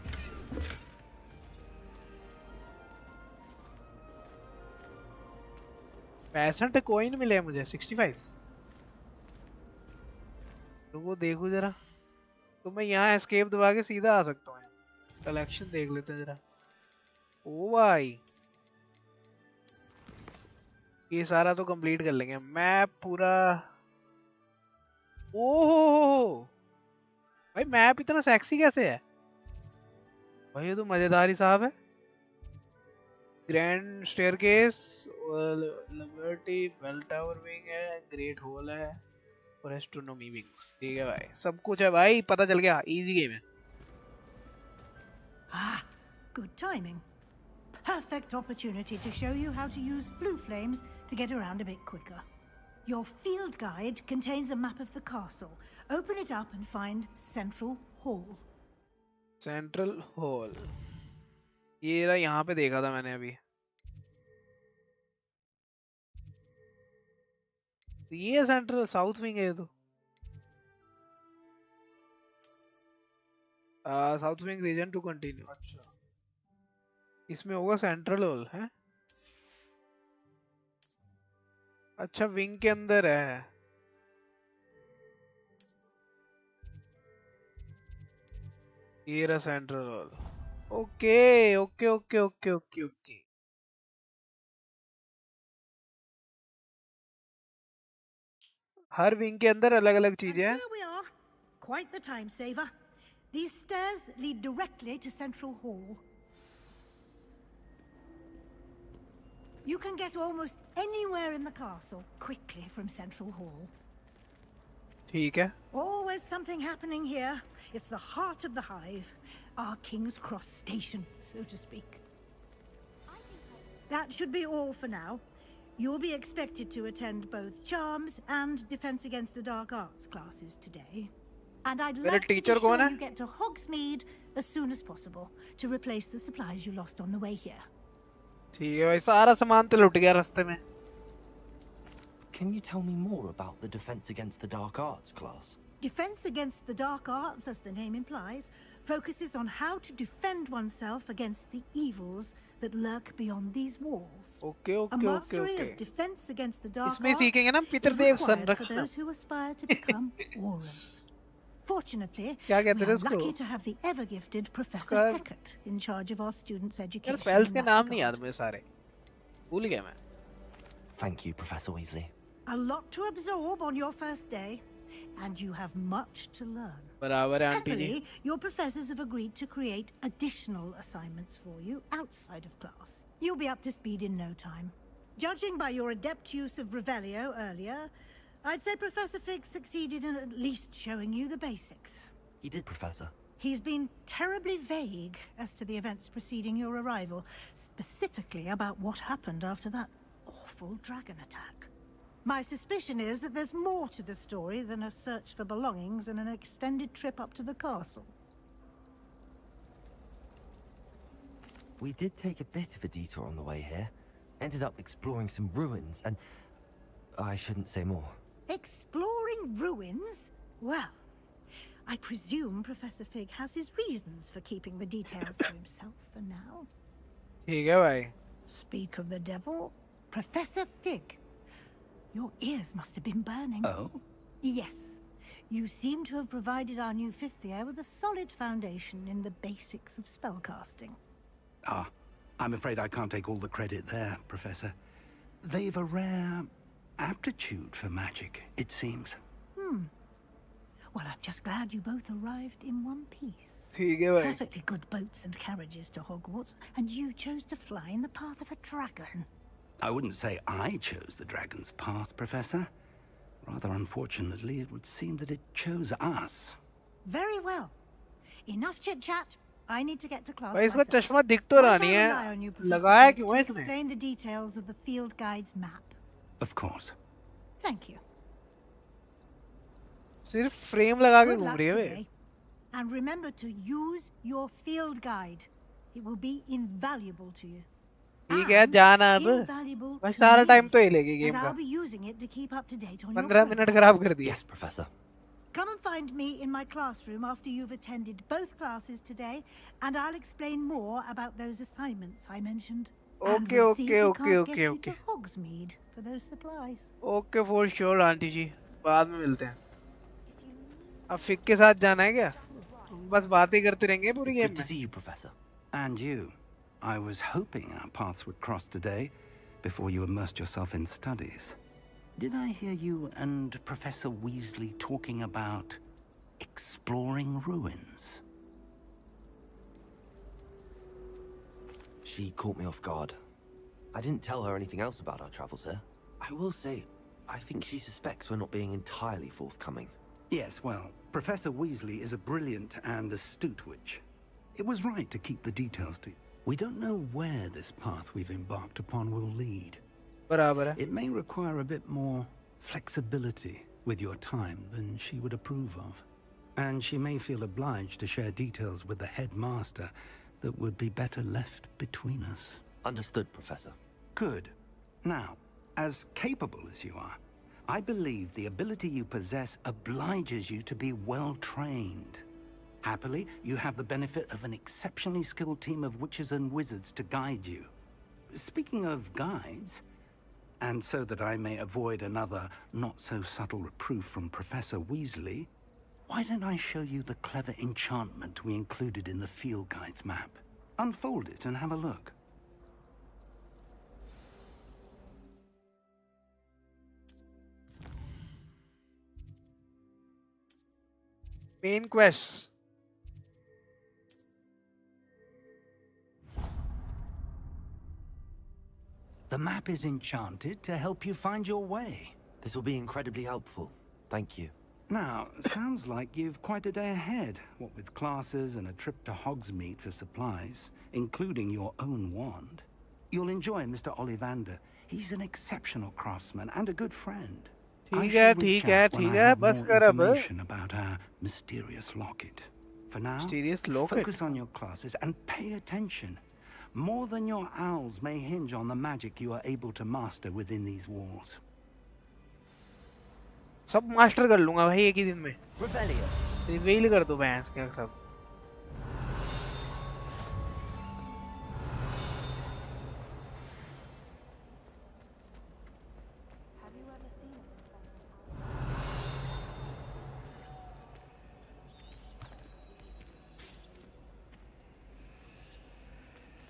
$65 कॉइन मिले मुझे. 65. तो वो देखो जरा. तो मैं यहाँ एस्केप दबा के सीधा आ सकता हूँ. कलेक्शन देख लेते हैं जरा. ओ भाई ये सारा तो कंप्लीट कर लेंगे. मैप पूरा. ओह भाई मैप इतना सेक्सी कैसे है भाई. ये तो मजेदार ही साहब है. Grand staircase, liberty, bell tower wing है, ग्रेट हॉल है और एस्ट्रोनॉमी विंग्स. ठीक है भाई सब कुछ है भाई. पता चल गया. इजी गेम है. Ah, good timing. Perfect opportunity to show you how to use flue flames to get around a bit quicker. Your field guide contains a map of the castle. Open it up and find Central Hall. Central Hall. ये रहा, यहाँ पे देखा था मैंने अभी. ये central south wing है तो. South wing region to continue. अच्छा. इसमें होगा सेंट्रल हॉल है. अच्छा विंग के अंदर है. ये रहा central hall. Okay okay okay okay okay okay. हर विंग के अंदर अलग अलग चीजें हैं. Here we are. Quite the time saver. These stairs lead directly to Central Hall. You can get almost anywhere in the castle quickly from Central Hall. ठीक है. Always something happening here. It's the heart of the hive, our King's Cross station, so to speak. That should be all for now. You'll be expected to attend both Charms and Defense Against the Dark Arts classes today. And I'd like to be sure you get to Hogsmeade as soon as possible to replace the supplies you lost on the way here. ठीक है भाई, सारा सामान तो लुट गया रास्ते में. Can you tell me more about the Defense Against the Dark Arts class? Defense Against the Dark Arts, as the name implies, focuses on how to defend oneself against the evils that lurk beyond these walls. Okay, okay, A mastery okay. of Defense Against the Dark इसमें Arts सीखेंगे ना is पितृदेव required for संरक्षण. those who aspire to become AORUS. Fortunately, क्या we कहते are हैं इसको? lucky to have the ever-gifted Professor उसका- Heckert in charge of our students' यार education. स्पेल्स in के that नाम नहीं regard. याद मुझे सारे. भूल गया मैं. Thank you, Professor Weasley. A lot to absorb on your first day, and you have much to learn. बराबर है आंटी जी. Happily, your professors have agreed to create additional assignments for you outside of class. You'll be up to speed in no time. Judging by your adept use of Revelio earlier, I'd say Professor Fig succeeded in at least showing you the basics. He did, Professor. He's been terribly vague as to the events preceding your arrival, specifically about what happened after that awful dragon attack. My suspicion is that there's more to the story than a search for belongings and an extended trip up to the castle. We did take a bit of a detour on the way here. Ended up exploring some ruins and... I shouldn't say more. Exploring ruins? Well, I presume Professor Fig has his reasons for keeping the details to himself for now. ठीक है भाई. Speak of the devil, Professor Fig. Your ears must have been burning. Oh? Yes. You seem to have provided our new fifth year with a solid foundation in the basics of spellcasting. Ah, I'm afraid I can't take all the credit there, Professor. They've a rare aptitude for magic, it seems. Well, I'm just glad you both arrived in one piece. ठीक है भाई. Perfectly good boats and carriages to Hogwarts, and you chose to fly in the path of a dragon. I wouldn't say I chose the dragon's path, Professor. Rather unfortunately, it would seem that it chose us. Very well. Enough chit-chat. I need to get to class भाई इसका myself. चश्मा दिख तो रहा Might I नहीं rely on है. you, Professor लगाया Fig, क्यों to है इसने? explain the details of the field guide's map. Of course. Thank you. सिर्फ फ्रेम लगा के Good घूम luck रही है वे. today. And remember to use your field guide. It will be invaluable to you. ठीक है जाना अब. Invaluable भाई to सारा me, टाइम तो ही लेगी as गेम I'll का. be using it to keep up to date on your 15 minute progress. खराब कर दिए. Yes, Professor. Come and find me in my classroom after you've attended both classes today, and I'll explain more about those assignments I mentioned. And Okay, we'll see okay, if we okay, can't okay, get you okay. to Hogsmeade for those supplies. Okay for sure aunty ji. बाद में मिलते हैं. अब फिक के साथ जाना है क्या? बस बातें करते रहेंगे पूरी It's गेम good to में. see you, Professor. And you. I was hoping our paths would cross today before you immersed yourself in studies. Did I hear you and Professor Weasley talking about exploring ruins? She caught me off guard. I didn't tell her anything else about our travels here. I will say, I think she suspects we're not being entirely forthcoming. Yes, well, Professor Weasley is a brilliant and astute witch. It was right to keep the details to you. We don't know where this path we've embarked upon will lead. बराबर है. It may require a bit more flexibility with your time than she would approve of. And she may feel obliged to share details with the headmaster that would be better left between us. Understood, Professor. Good. Now, as capable as you are, I believe the ability you possess obliges you to be well trained. Happily, you have the benefit of an exceptionally skilled team of witches and wizards to guide you. Speaking of guides, and so that I may avoid another not-so-subtle reproof from Professor Weasley, why don't I show you the clever enchantment we included in the field guide's map? Unfold it and have a look. Main quests. The map is enchanted to help you find your way. This will be incredibly helpful. Thank you. Now, sounds like you've quite a day ahead, what with classes and a trip to Hogsmeade for supplies, including your own wand. You'll enjoy Mr. Ollivander. He's an exceptional craftsman and a good friend. I shall reach out when I have more information about our mysterious locket. For now, focus on your classes and pay attention. More than your owls may hinge on the magic you are able to master within these walls. सब master कर लूंगा भाई एक ही दिन में। Reveal कर दो भैंस के सब।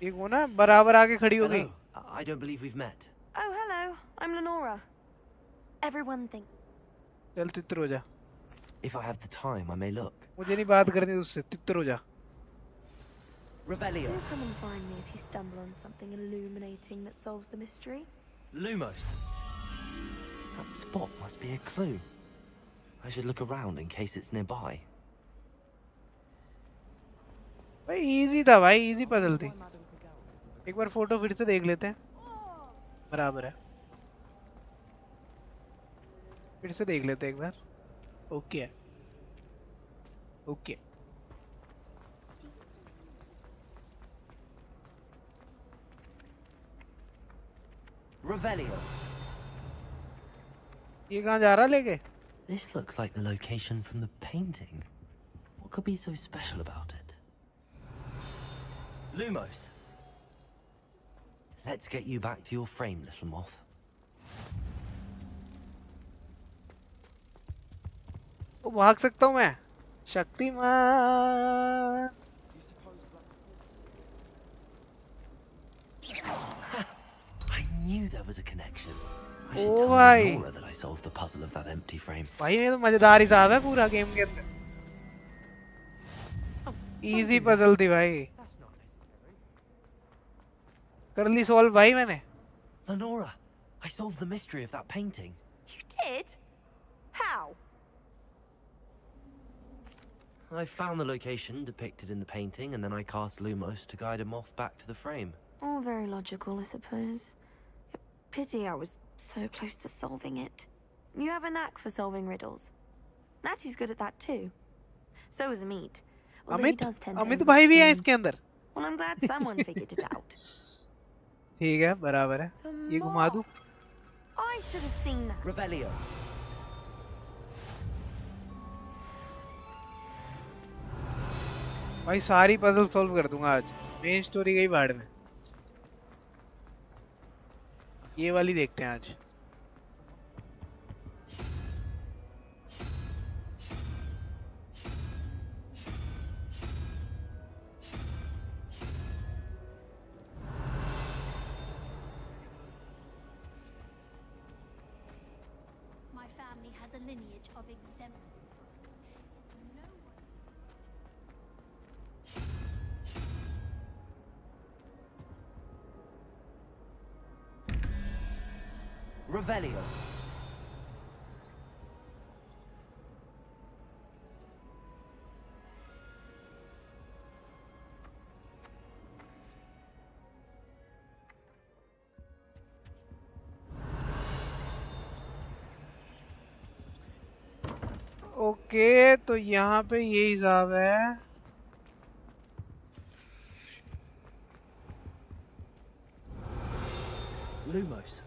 एक वो ना बराबर आके खड़ी हो गई। I don't believe we've met. Oh, hello. I'm Lenora. Everyone thinks. चल तित्र हो जा। If I have the time, I may look. मुझे नहीं बात करनी उससे, तित्र हो जा। Do come and find me if you stumble on something illuminating that solves the mystery. Lumos. That spot must be a clue. I should look around in case it's nearby. भाई easy था भाई, easy puzzle थी। एक बार photo फिर से देख लेते हैं। बराबर है। फिर से देख लेते हैं एक बार। ओके है। ओके। Revelio. ये कहाँ जा रहा लेके? This looks like the location from the painting. What could be so special about it? Lumos. Let's get you back to your frame, little moth. वो भाग सकता हूँ मैं? Shaktimaan. I knew there was a connection. I should Oh, tell भाई। Nora that I solved the puzzle of that empty frame. भाई ये तो मजेदार हिसाब है पूरा गेम के अंदर। इजी पजल थी भाई। कर ली सॉल्व भाई मैंने। Lenora, I solved the mystery of that painting. You did? How? I found the location depicted in the painting, and then I cast Lumos to guide a moth back to the frame. All very logical, I suppose. Pity I was so close to solving it. You have a knack for solving riddles. Natty's good at that too. So is Amit. Amit भाई भी है इसके अंदर। Well, I'm glad someone figured it out. ठीक है, बराबर है। ये घुमा दूँ। I should have seen that. Revelio. भाई सारी पजल सॉल्व कर दूंगा आज। मेन स्टोरी गई भाड़ में। ये वाली देखते हैं आज। My family has a lineage of exempt. Revelio. Okay तो यहाँ पे ये हिसाब है। Lumos.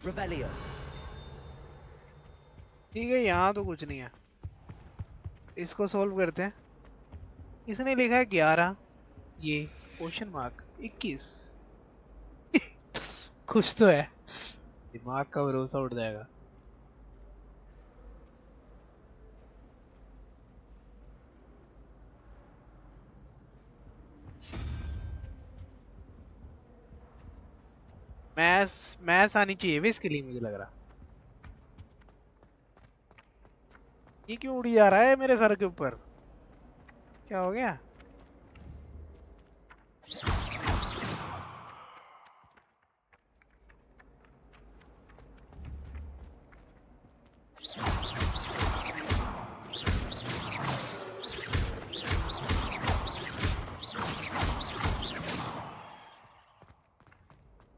Revelio. ठीक है, यहाँ तो कुछ नहीं है, इसको सॉल्व करते हैं। इसने लिखा है 11, ये क्वेश्चन मार्क 21। कुछ तो है, दिमाग का भरोसा उठ जाएगा। मैथ्स आनी चाहिए भी इसके लिए, मुझे लग रहा। ये क्यों उड़ी जा रहा है मेरे सर के ऊपर, क्या हो गया?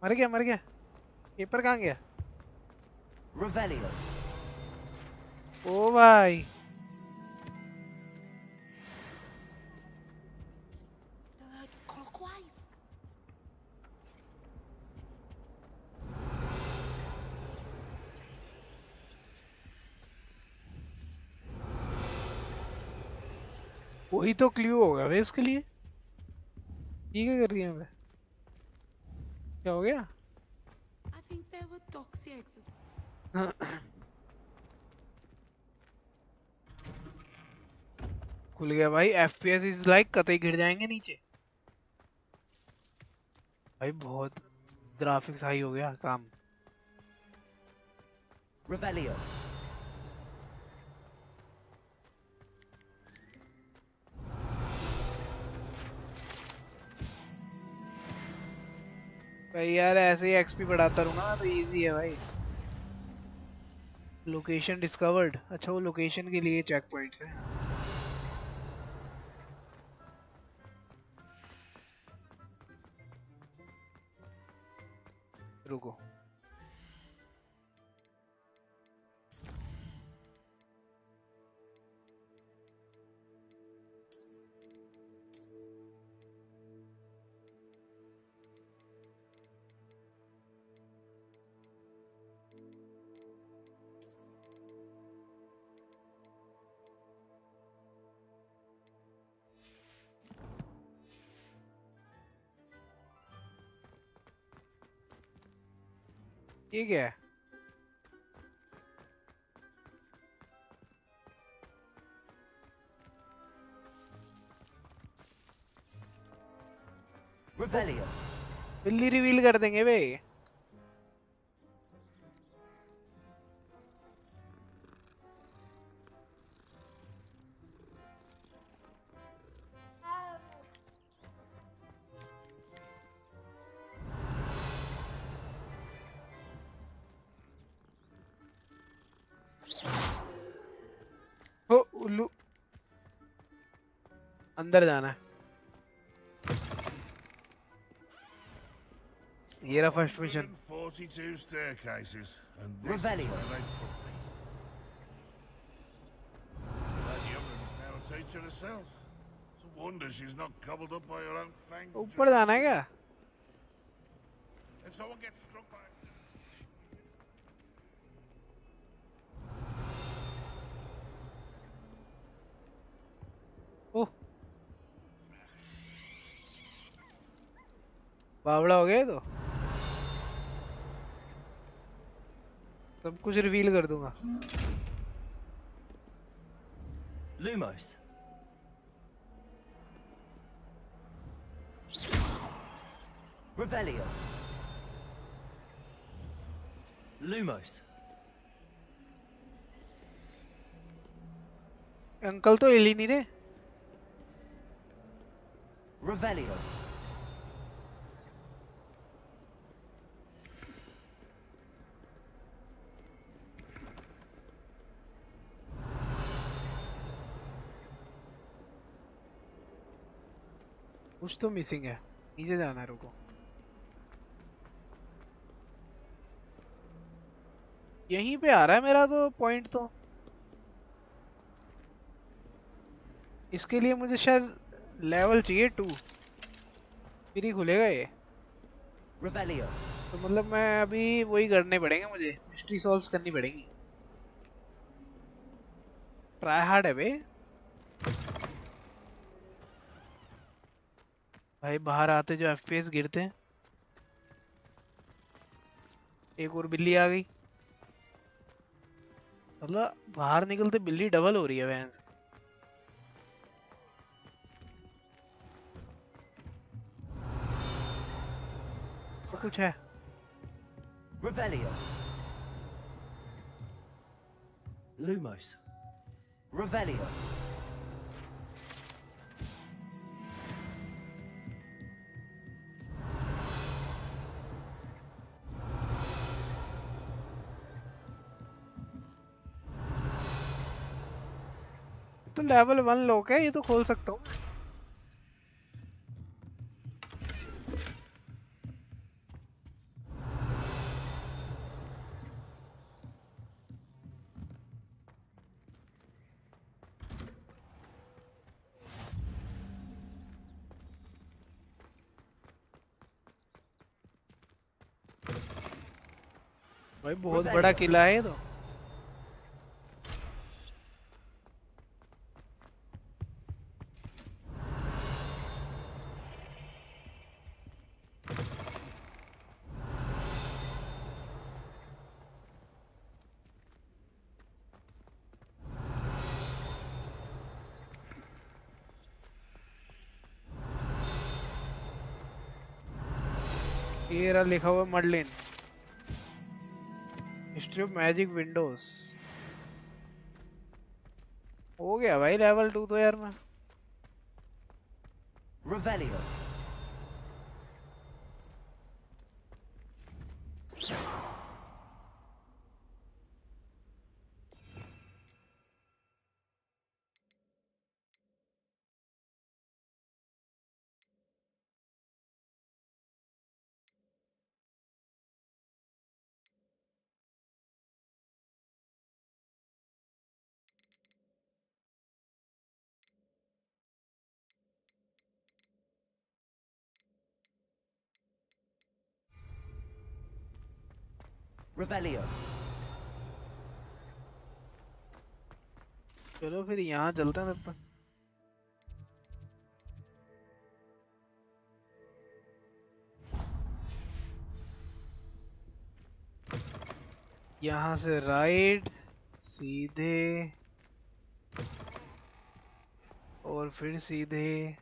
मर गया मर गया, पेपर कहाँ गया? Revelio. ओ भाई Clockwise. वही तो क्लू होगा भाई उसके लिए। ये क्या कर रही है हमें, क्या हो गया? I think there were doxy eggs as well. खुल गया भाई। FPS इज लाइक कतई गिर जाएंगे नीचे भाई, बहुत ग्राफिक्स हाई हो गया काम। Revelio. भाई यार ऐसे ही एक्सपी बढ़ाता रहूंगा ना तो इजी है भाई। लोकेशन डिस्कवर्ड, अच्छा वो लोकेशन के लिए चेक पॉइंट्स हैं। रुको ये क्या है? Revelio. बिल्ली रिवील कर देंगे बे। ओ उल्लू, अंदर जाना है। ये रहा first mission. 42 staircases, and this is Revelio. where they put me. Lady Owens is now a teacher herself. It's a wonder she's not gobbled up by her own fangs. ऊपर जाना है क्या? If someone gets struck by ओह बावड़ा हो गया तो सब कुछ reveal कर दूंगा। Lumos. Revelio. Lumos. अंकल तो हिल ही नहीं रहे। Revelio. कुछ तो मिसिंग है, नीचे जाना है, रुको। यहीं पे आ रहा है मेरा तो पॉइंट तो। इसके लिए मुझे शायद लेवल चाहिए 2, फिर ही खुलेगा ये। तो मतलब मैं अभी वही करने पड़ेंगे, मुझे मिस्ट्री सॉल्व करनी पड़ेगी। ट्राई हार्ड है बे भाई। बाहर आते जो एफपीएस गिरते हैं। एक और बिल्ली आ गई, मतलब बाहर निकलते बिल्ली डबल हो रही है वैन। तो कुछ है। Revelio. Lumos. Revelio. तो लेवल 1 लॉक है, ये तो खोल सकता हूँ। भाई बहुत बड़ा किला है ये तो। ये रहा लिखा हुआ Merlin, history of magic windows. हो गया भाई लेवल 2 तो यार मैं। Revelio. Revelio. चलो फिर यहाँ चलते हैं तब तक। यहाँ से राइट सीधे और फिर सीधे।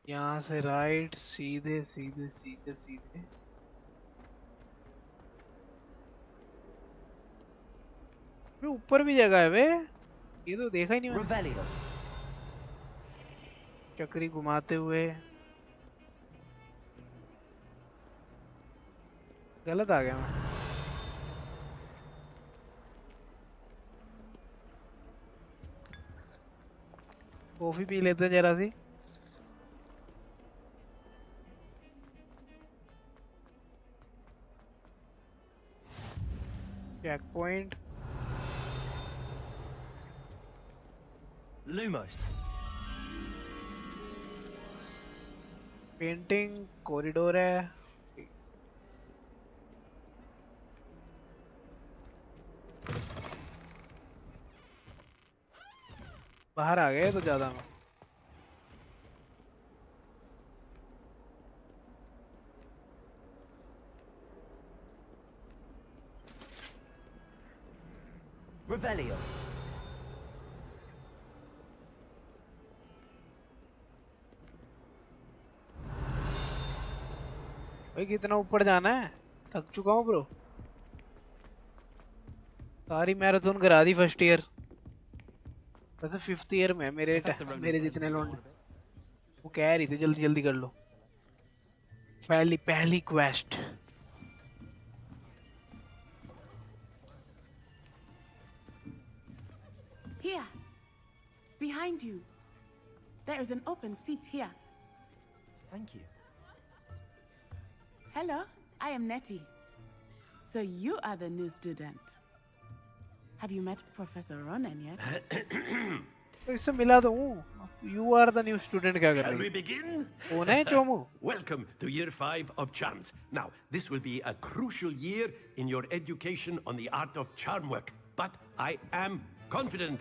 यहाँ से राइट सीधे सीधे सीधे सीधे। ऊपर भी जगह है बे, ये तो देखा ही नहीं मैंने। चक्री घुमाते हुए गलत आ गया मैं। कॉफी पी लेते हैं जरा सी। Checkpoint. Lumos. Painting corridor है। बाहर आ गए तो ज्यादा में। Revelio. भाई कितना ऊपर जाना है, थक चुका हूँ ब्रो। सारी मैराथन करा दी फर्स्ट ईयर। वैसे 5th ईयर में मेरे जितने लोग वो कह रही थी जल्दी जल्दी कर लो। पहली quest. Here. Behind you. There is an open seat here. Thank you. Hello, I am Nettie. So you are the new student. Have you met Professor Ronan yet? तो इससे मिला तो हूँ. You are the new student क्या कर Shall रही? we begin? कौन है Chomu? Welcome to year 5 of charms. Now, this will be a crucial year in your education on the art of charm work. But I am confident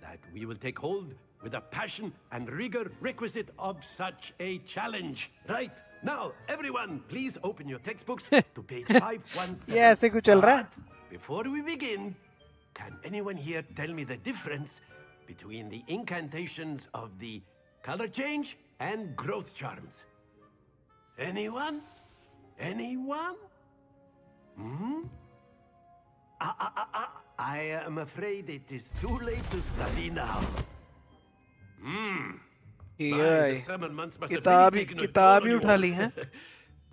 that we will take hold with the passion and rigor requisite of such a challenge. Right? Now, everyone, please open your textbooks to page 517. ये ऐसे क्यों चल रहा है? But before we begin, can anyone here tell me the difference between the incantations of the color change and growth charms? Anyone? Anyone? I am afraid it is too late to study now. The summer months must have really taken a toll on you all.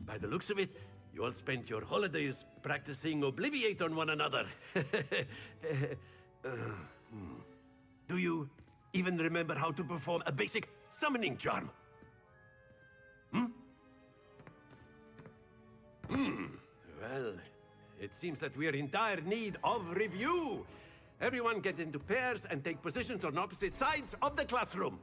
By the looks of it, you all spent your holidays practicing Obliviate on one another. Do you even remember how to perform a basic summoning charm? Well, it seems that we are in dire need of review. Everyone get into pairs and take positions on opposite sides of the classroom.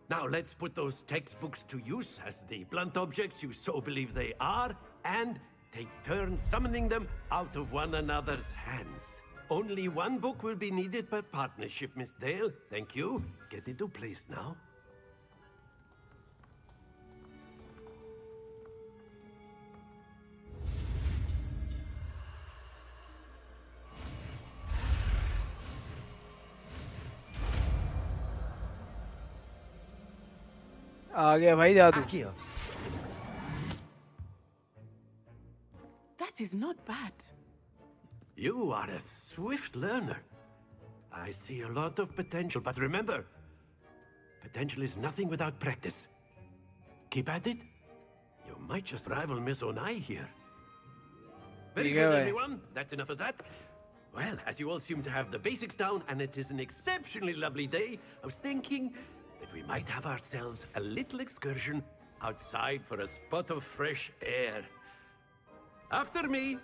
Now let's put those textbooks to use as the blunt objects you so believe they are, and take turns summoning them out of one another's hands. Only one book will be needed per partnership, Miss Dale. Thank you. Get into place now. आ गया भाई जादू. That is not bad. You are a swift learner. I see a lot of potential, but remember, potential is nothing without practice. Keep at it. You might just rival Miss Onai here. Very good, everyone. That's enough of that. Well, as you all seem to have the basics down, and it is an exceptionally lovely day, I was thinking that we might have ourselves a little excursion outside for a spot of fresh air. After me.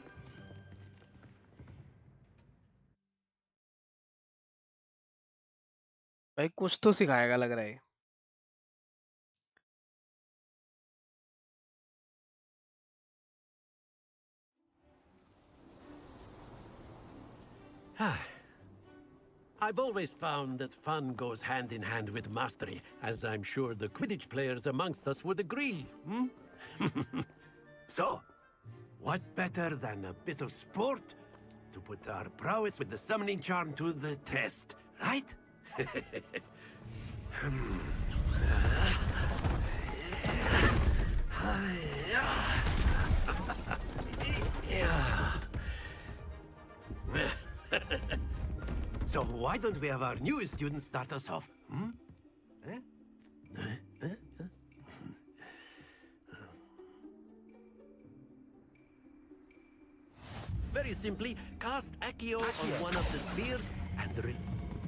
भाई कुछ तो सिखाएगा लग रहा है. I've always found that fun goes hand in hand with mastery, as I'm sure the Quidditch players amongst us would agree. So, what better than a bit of sport to put our prowess with the summoning charm to the test, right? So why don't we have our newest student start us off? Very simply, cast Accio on one of the spheres and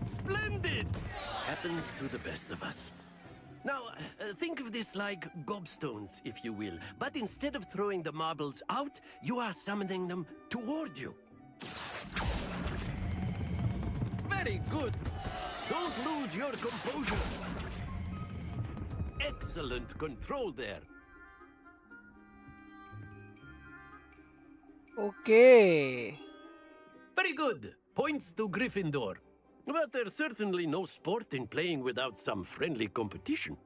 splendid! Happens to the best of us. Now, think of this like gobstones, if you will. But instead of throwing the marbles out, you are summoning them toward you. Very good. Don't lose your composure. Excellent control there. Okay. Very good. Points to Gryffindor. But there's certainly no sport in playing without some friendly competition.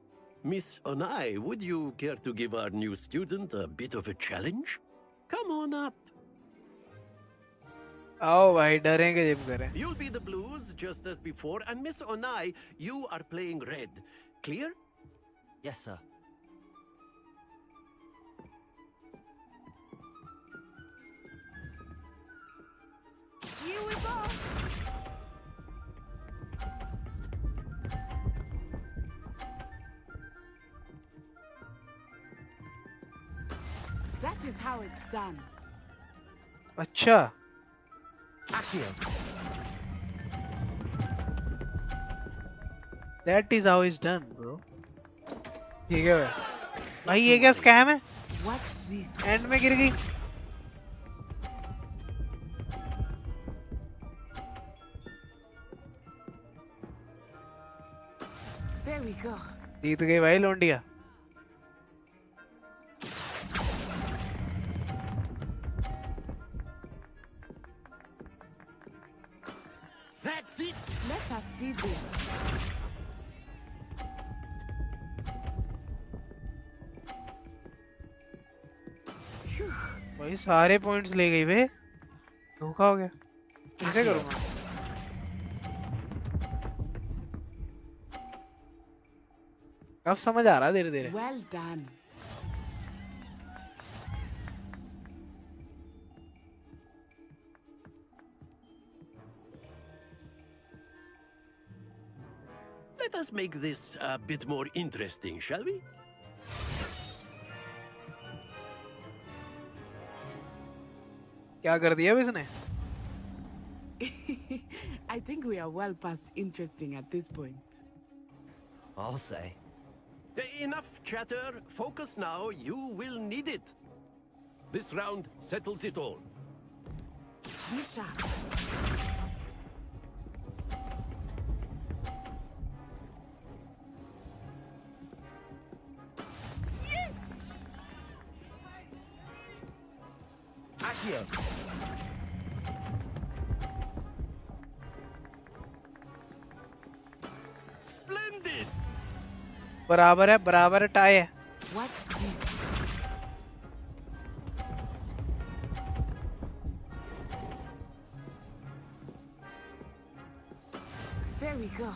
Miss Onai, would you care to give our new student a bit of a challenge? Come on up. आओ भाई डरेंगे gym करें. You'll be the blues just as before, and Miss Onai, you are playing red. Clear? Yes, sir. Here we go. That is how it's done. अच्छा. Accio. That is how it's done, bro. ठीक है भाई ये क्या scam है? And में गिर गई. There we go. जीत गई भाई लोंडिया. That's it. Let us see this. भाई सारे पॉइंट्स ले गई बे. धोखा हो गया. कैसे करूँगा? अब समझ आ रहा धीरे धीरे. Well done. Let us make this a bit more interesting, shall we? क्या कर दिया अब इसने? I think we are well past interesting at this point. I'll say. Enough chatter. Focus now. You will need it. This round settles it all. Be sharp. Yes! Accio. Splendid. बराबर है tie है. Watch this. There we go.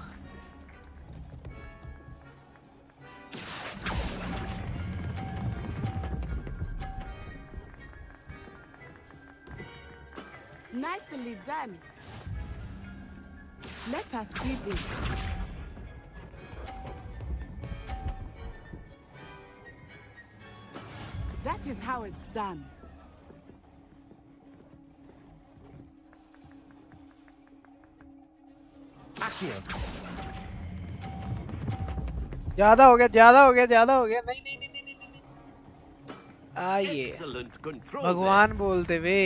Nicely done. Let us see this. That is how it's done. Accio. ज्यादा हो गया. नहीं. आइए. Excellent control. भगवान बोलते वे.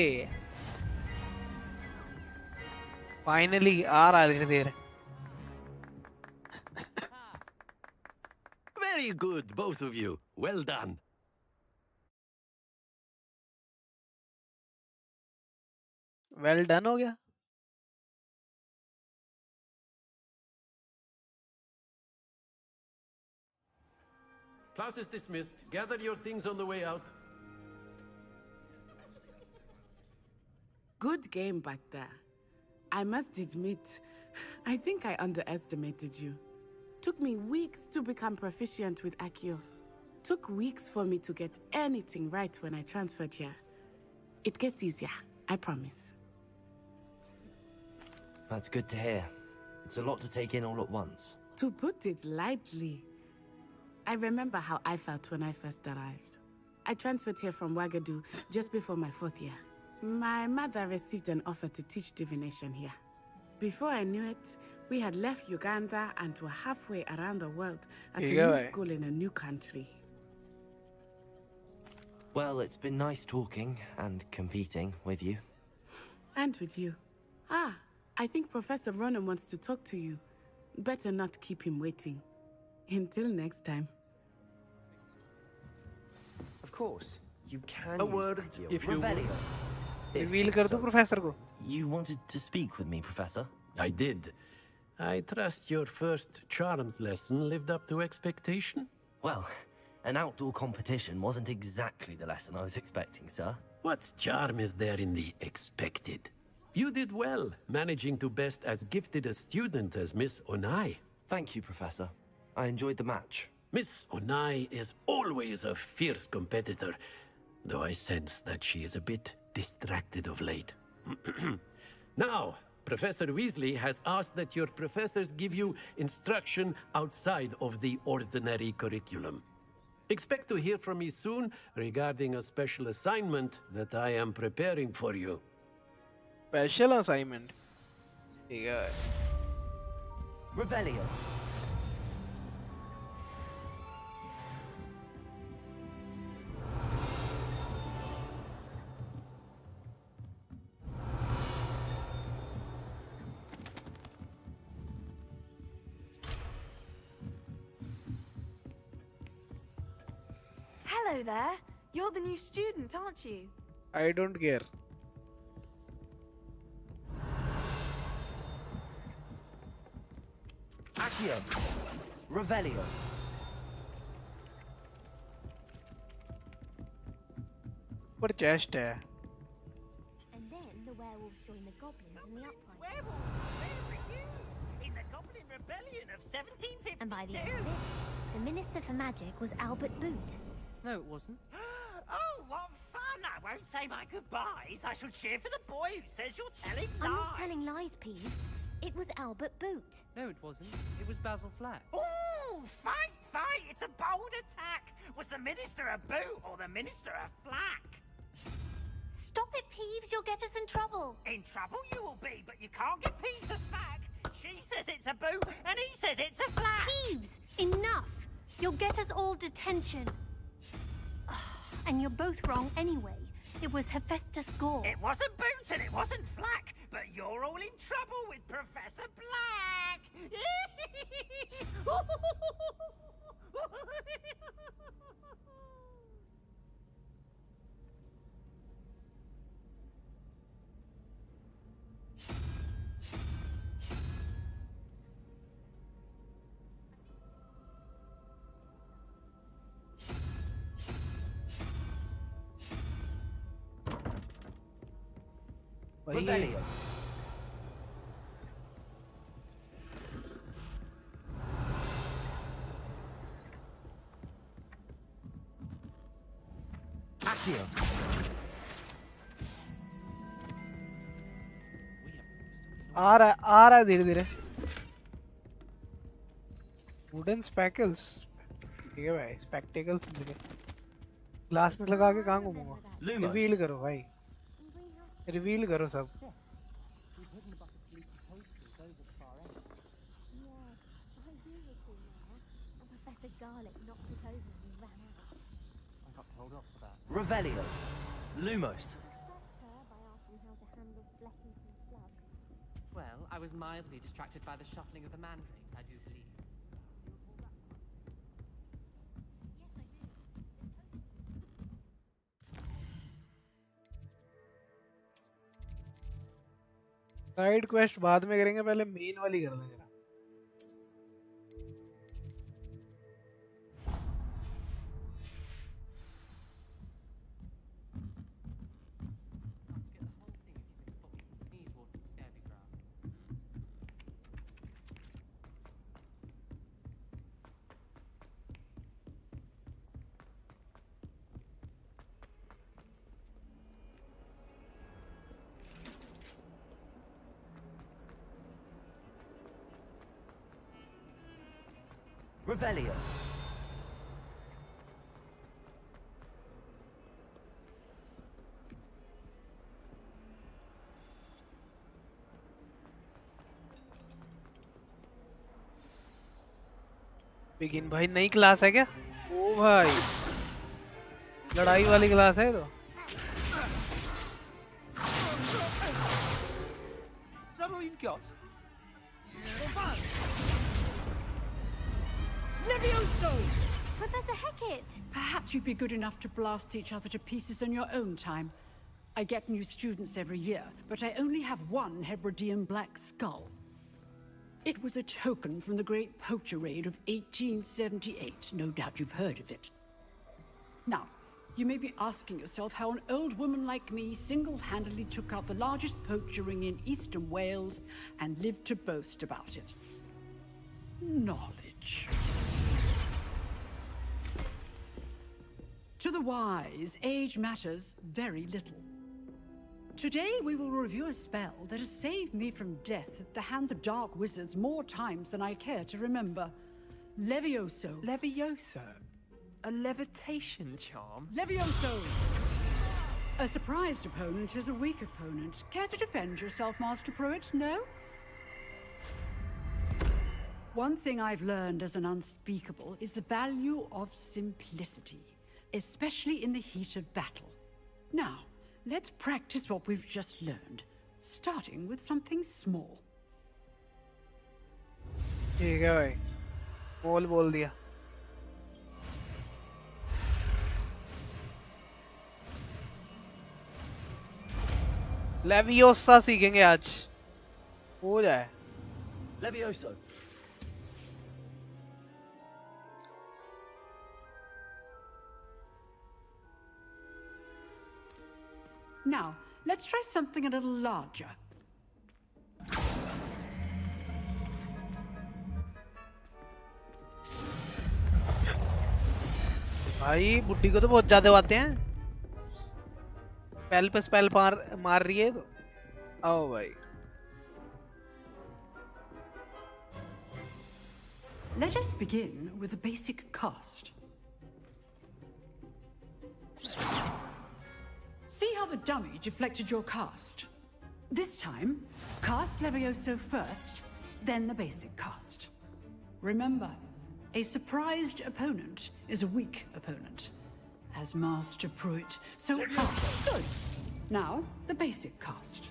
फाइनली आ रहा है धीरे. Very good, both of you. Well done. Well done हो गया. Class is dismissed. Gather your things on the way out. Good game back there. I must admit, I think I underestimated you. Took me weeks to become proficient with Accio. Took weeks for me to get anything right when I transferred here. It gets easier, I promise. That's good to hear. It's a lot to take in all at once. To put it lightly, I remember how I felt when I first arrived. I transferred here from Ouagadougou just before my 4th year. My mother received an offer to teach divination here. Before I knew it, we had left Uganda and were halfway around the world at a new school in a new country. Well, it's been nice talking and competing with you. And with you. I think Professor Ronan wants to talk to you. Better not keep him waiting. Until next time. Of course, you can A use word, Accio. if you Revelio. would. Reveal कर दो professor को. You wanted to speak with me, Professor? I did. I trust your first charms lesson lived up to expectation? Well, an outdoor competition wasn't exactly the lesson I was expecting, sir. What charm is there in the expected? You did well, managing to best as gifted a student as Miss Onai. Thank you, Professor. I enjoyed the match. Miss Onai is always a fierce competitor, though I sense that she is a bit distracted of late. Now, Professor Weasley has asked that your professors give you instruction outside of the ordinary curriculum. Expect to hear from me soon regarding a special assignment that I am preparing for you. Special assignment. ठीक है. Revelio. Hello there. You're the new student, aren't you? I don't care. Accio. Revelio. पर chest है. And then the werewolves joined the goblins in the uprising. Werewolves, where were you? In the Goblin Rebellion of 1752. And by the end of it, the Minister for Magic was Albert Boot. No, it wasn't. Oh, what fun! I won't say my goodbyes. I shall cheer for the boy who says you're telling lies. I'm not telling lies, Peeves. It was Albert Boot. No, it wasn't. It was Basil Flack. Ooh, fight, fight! It's a bold attack. Was the Minister a boot or the Minister a flack? Stop it, Peeves. You'll get us in trouble. In trouble you will be, but you can't get Peeves to smack. She says it's a boot, and he says it's a flack. Peeves, enough. You'll get us all detention. And you're both wrong anyway. It was Hephaestus Gore. It wasn't boot and it wasn't flack, but you're all in trouble with Professor Black. Revelio. Accio. आ रहा है धीरे धीरे. Wooden spectacles. ठीक है भाई, spectacles मिले. Glasses लगा के कहाँ घूमूंगा? Reveal करो भाई. Reveal करो सब. Revelio. Lumos. Well, I was mildly distracted by the shuffling of the mandrakes, I do believe. Side quest बाद में करेंगे, पहले मेन वाली कर लेंगे. Revelio. बिगिन भाई नई क्लास है क्या? ओ भाई लड़ाई वाली क्लास है तो. Is that all you've got? Levioso! Professor Hecat! Perhaps you'd be good enough to blast each other to pieces in your own time. I get new students every year, but I only have one Hebridean black skull. It was a token from the Great Poacher Raid of 1878. No doubt you've heard of it. Now, you may be asking yourself how an old woman like me single-handedly took out the largest poacher ring in eastern Wales and lived to boast about it. Knowledge. To the wise, age matters very little. Today we will review a spell that has saved me from death at the hands of dark wizards more times than I care to remember. Levioso. Levioso? A levitation charm? Levioso! A surprised opponent is a weak opponent. Care to defend yourself, Master Pruitt? No? One thing I've learned as an unspeakable is the value of simplicity, especially in the heat of battle. Now, let's practice what we've just learned, starting with something small. ठीक है भाई, बोल दिया. Leviosa सीखेंगे आज, हो जाए। Levioso. Now, let's try something a little larger. भाई बुड्ढी को तो बहुत ज्यादा आते हैं, स्पेल पे स्पेल मार रही है तो। आओ भाई। Let us begin with the basic cast. See how the dummy deflected your cast? This time, cast Levioso first, then the basic cast. Remember, a surprised opponent is a weak opponent, as Master Pruitt so good. Now, the basic cast.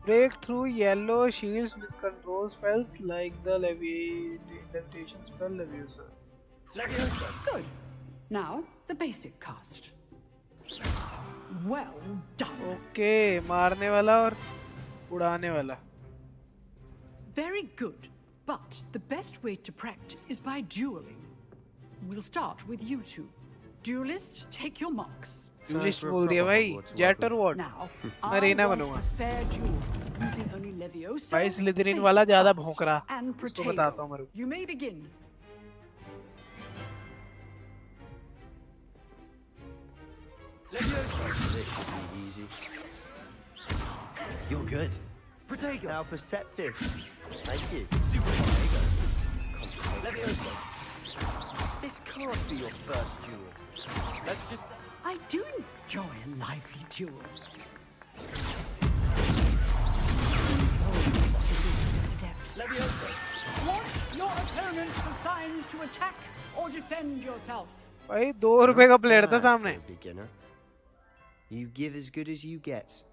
Break through yellow shields with control spells like the levitation spell Leviosa. Leviosa. Good. Now, the basic cast. Well done. Okay, मारने वाला और उड़ाने वाला. Very good. But the best way to practice is by dueling. We'll start with you two. Duelists, take your marks. Duelist बोल दिया भाई. Jet or what? मैं रेना बनूँगा. भाई स्लिदरिन वाला ज़्यादा भौंक रहा. उसको बताता हूँ मरु. You may begin. Easy. You're good. Protego. Now perceptive. Thank you. Levioso. This can't be your first duel. Let's just. I do enjoy a lively duel. Levioso. Want your opponent's signs to attack or defend yourself? भाई ₹2 का player था सामने. Beginner. You give as good as you get.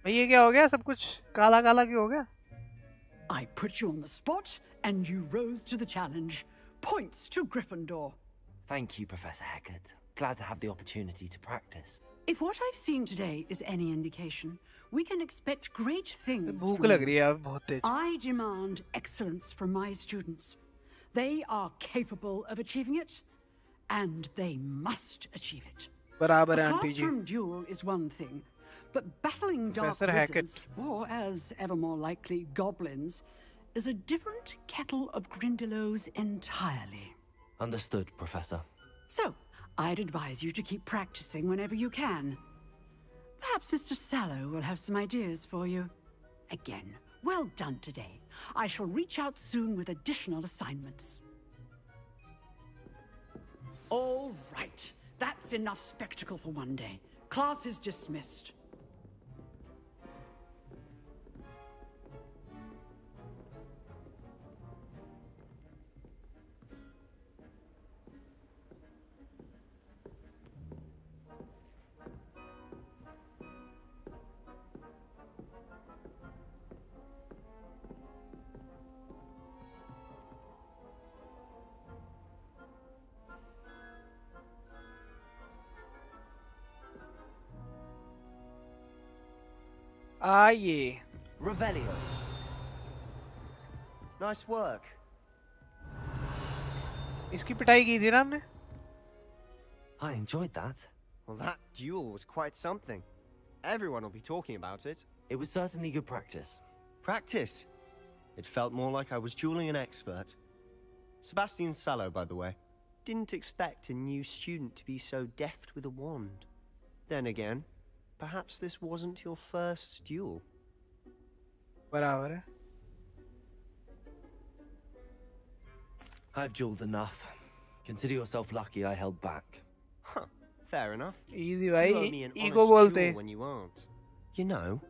भाई ये क्या हो गया? सब कुछ काला काला क्यों हो गया? I put you on the spot and you rose to the challenge. Points to Gryffindor. Thank you, Professor Hecat. Glad to have the opportunity to practice. If what I've seen today is any indication, we can expect great things. भूख लग रही है अब बहुत तेज. I demand excellence from my students. They are capable of achieving it, and they must achieve it. बराबर है A aunty जी. classroom duel is one thing, but battling dark Professor Hackett. wizards, or as ever more likely, goblins, is a different kettle of Grindylows entirely. Understood, Professor. So, I'd advise you to keep practicing whenever you can. Perhaps Mr. Sallow will have some ideas for you. Again, well done today. I shall reach out soon with additional assignments. All right. That's enough spectacle for one day. Class is dismissed. आइए. Revelio. Nice work. इसकी पिटाई की थी ना हमने? I enjoyed that. Well, that duel was quite something. Everyone will be talking about it. It was certainly good practice. Practice? It felt more like I was dueling an expert. Sebastian Sallow, by the way. Didn't expect a new student to be so deft with a wand. Then again, perhaps this wasn't your first duel. बराबर है. I've dueled enough. Consider yourself lucky I held back. Huh, fair enough. Easy You owe me भाई. an Ego honest बोलते. duel when you aren't. You know,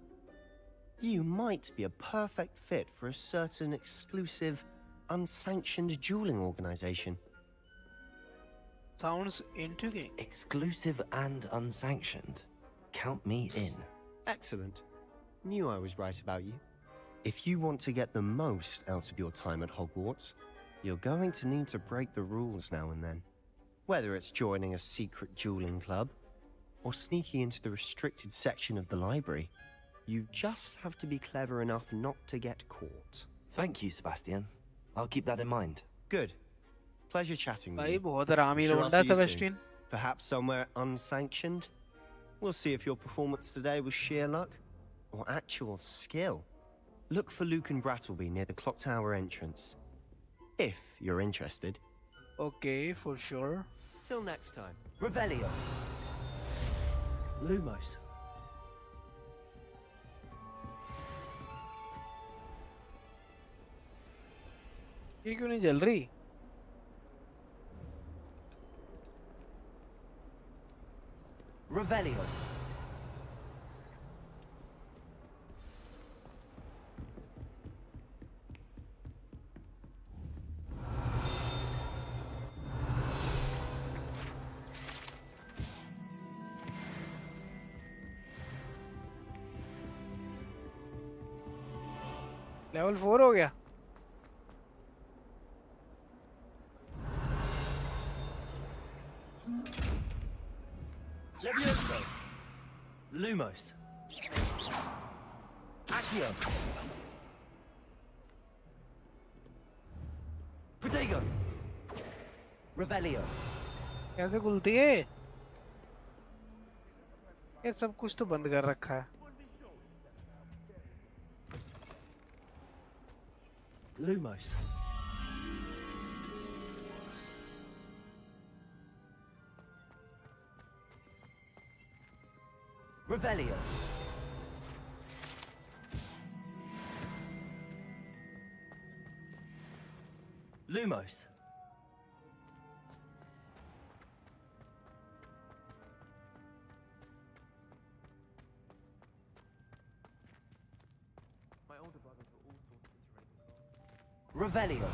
you might be a perfect fit for a certain exclusive unsanctioned dueling organization. Sounds intriguing. Exclusive and unsanctioned. Count me in. Excellent. Knew I was right about you. If you want to get the most out of your time at Hogwarts, you're going to need to break the rules now and then. Whether it's joining a secret dueling club, or sneaking into the restricted section of the library, you just have to be clever enough not to get caught. Thank you, Sebastian. I'll keep that in mind. Good. Pleasure chatting with भाई you. बहुत आरामी I'm sure I'll लोंडा see you soon. Sebastian. Perhaps somewhere unsanctioned? We'll see if your performance today was sheer luck or actual skill. Look for Luke and Brattleby near the clock tower entrance. If you're interested. Okay, for sure. Till next time. Revelio. Lumos. ये क्यों नहीं जल रही? Revelio. Level 4 हो गया. Levioso. Lumos. Accio. Protego. Revelio. कैसे खुलती है? ये सब कुछ तो बंद कर रखा है. Lumos. Revelio. Lumos. My older brothers were all sorts of tyrannical. Revelio.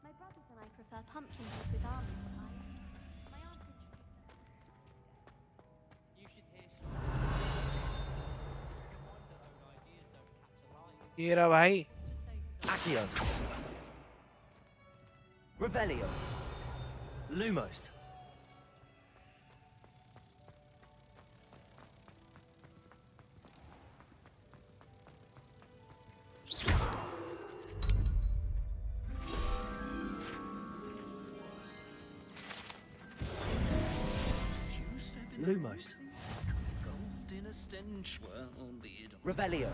My brothers and I prefer pumpkins with almond pies. My aunt You should hear Sean. No wonder own ideas don't catch a line. ये रहा भाई. Accio. Revelio. Lumos. Lumos. Gold in a stench world. Revelio.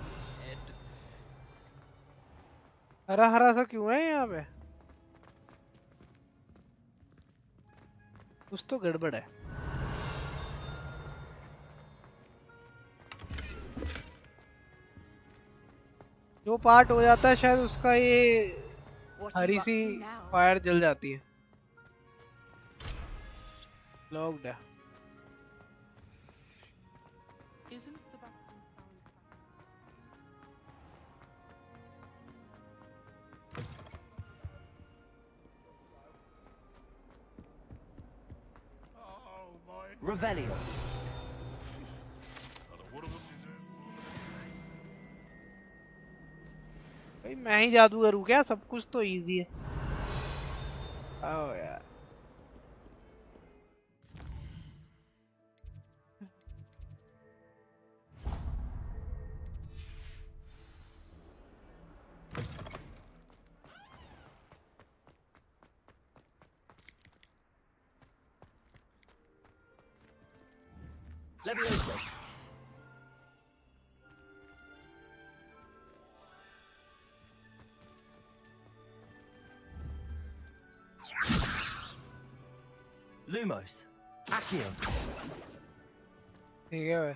हरा हरा सा क्यों है यहाँ पे? कुछ तो गड़बड़ है. जो पार्ट हो जाता है शायद उसका ये हरी सी फायर जल जाती है. लॉक्ड है. Isn't Sebastian found Revelio. भाई मैं ही जादूगर हूँ क्या? सब कुछ तो इजी है. आओ यार. Levioso. Lumos. Accio. ठीक है भाई.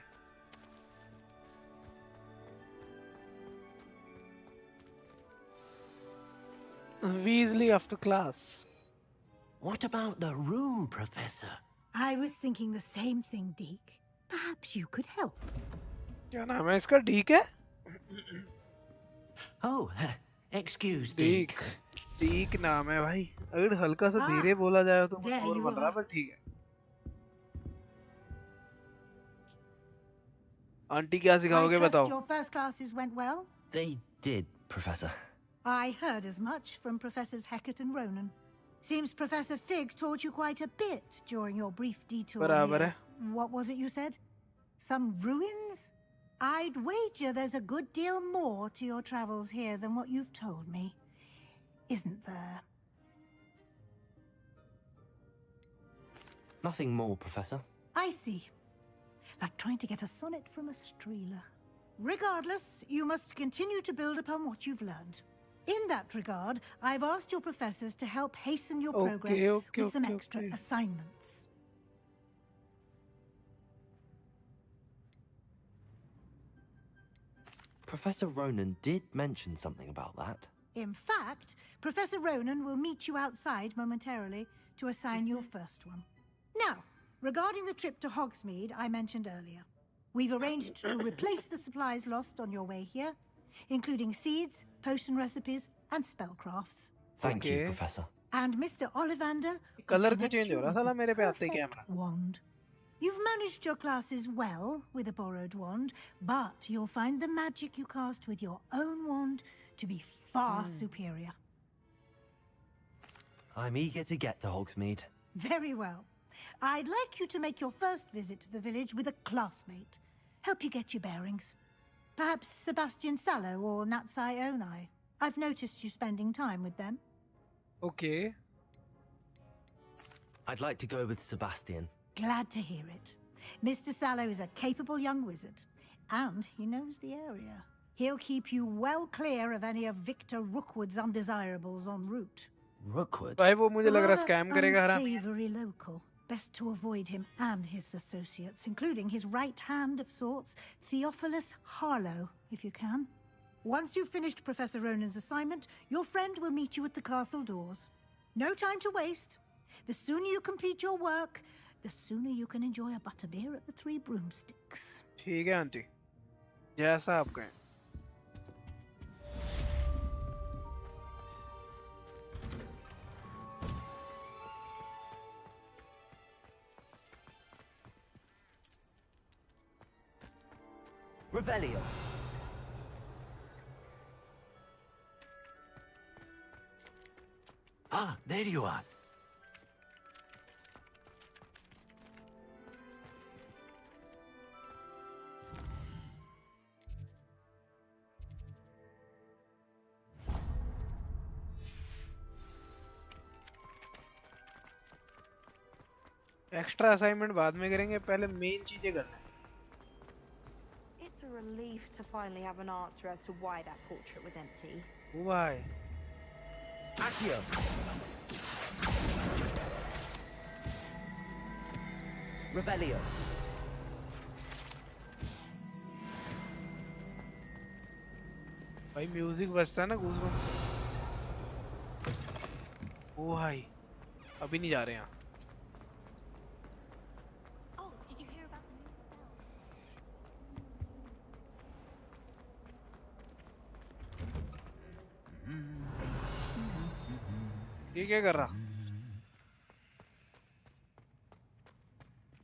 Weasley after class. What about the room, Professor? I was thinking the same thing, Deke. Perhaps you could help. क्या नाम है इसका? ठीक है. Oh, excuse Deek. Deek नाम है भाई. अगर हल्का सा धीरे बोला जाए तो कुछ और बन रहा, पर ठीक है. आंटी क्या सिखाओगे बताओ? Your first classes went well? They did, Professor. I heard as much from Professors Hecat and Ronan. Seems Professor Fig taught you quite a bit during your brief detour बराबर here. है. What was it you said? Some ruins? I'd wager there's a good deal more to your travels here than what you've told me. Isn't there? Nothing more, Professor. I see. Like trying to get a sonnet from a streeler. Regardless, you must continue to build upon what you've learned. In that regard, I've asked your professors to help hasten your progress with some extra assignments. Professor Ronan did mention something about that. In fact, Professor Ronan will meet you outside momentarily to assign your first one. Now, regarding the trip to Hogsmeade I mentioned earlier, we've arranged to replace the supplies lost on your way here, including seeds, potion recipes, and spellcrafts. Thank you, Professor. And Mr. Ollivander Color क्यों change हो रहा था मेरे पे आते ही camera? wand. You've managed your classes well with a borrowed wand, but you'll find the magic you cast with your own wand to be far superior. I'm eager to get to Hogsmeade. Very well. I'd like you to make your first visit to the village with a classmate. Help you get your bearings. Perhaps Sebastian Sallow or Natsai Onai. I've noticed you spending time with them. Okay. I'd like to go with Sebastian. Glad to hear it. Mr. Sallow is a capable young wizard, and he knows the area. He'll keep you well clear of any of Victor Rookwood's undesirables en route. Rookwood? भाई वो मुझे लग रहा है scam करेगा हरामी. Unsavory local. Best to avoid him and his associates, including his right hand of sorts, Theophilus Harlow, if you can. Once you've finished Professor Ronan's assignment, your friend will meet you at the castle doors. No time to waste. The sooner you complete your work, the sooner you can enjoy a butterbeer at the Three Broomsticks. ठीक है aunty. जैसा आप कहें. Revelio. Ah, there you are. Extra assignment बाद में करेंगे, पहले main चीजें करना है. It's a relief to finally have an answer as to why that portrait was empty. Why? Accio. Revelio. भाई म्यूजिक बजता है ना गूज़बम्प से. ओ भाई अभी नहीं जा रहे यहाँ. Oh, did you hear about the new ये क्या कर रहा?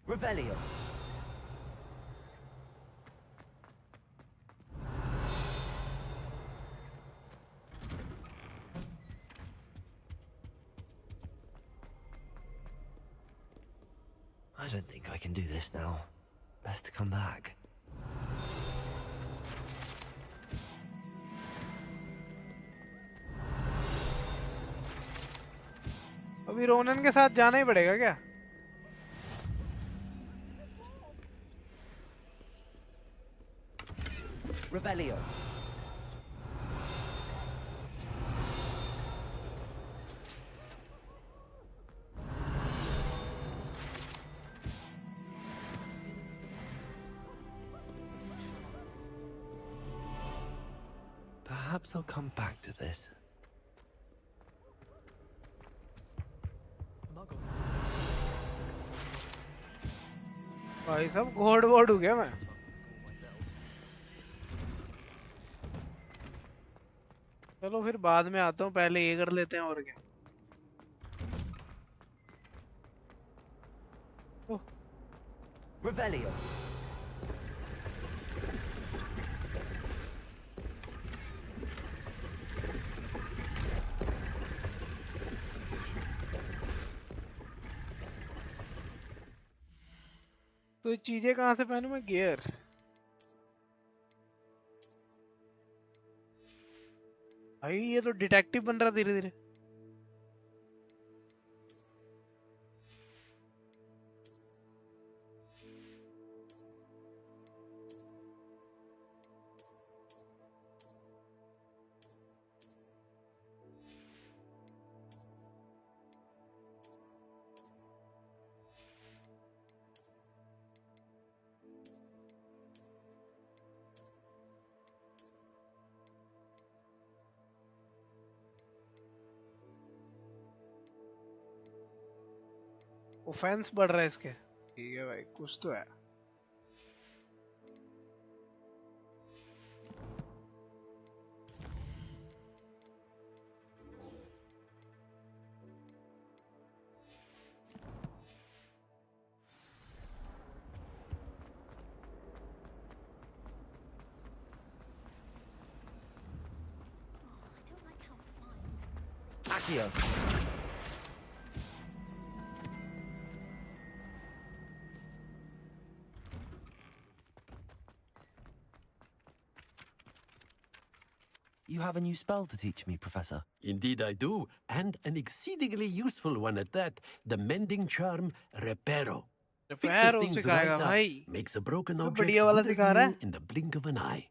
Revelio. I don't think I can do this now. Best to come back. अभी रोनन के साथ जाना ही पड़ेगा क्या? Revelio. Perhaps I'll come back to this. भाई सब घोड़ वोड़ हो गया मैं. चलो फिर बाद में आता हूँ, पहले ये कर लेते हैं और क्या। Revelio. तो ये चीजें कहाँ से पहनूं मैं? गियर। भाई ये तो डिटेक्टिव बन रहा धीरे धीरे। ऑफेंस बढ़ रहा है इसके। ठीक है भाई, कुछ तो है। Accio. You have a new spell to teach me, Professor. Indeed I do, and an exceedingly useful one at that. The mending charm Reparo. Fixes things right up, makes a broken object good as new in the blink of an eye.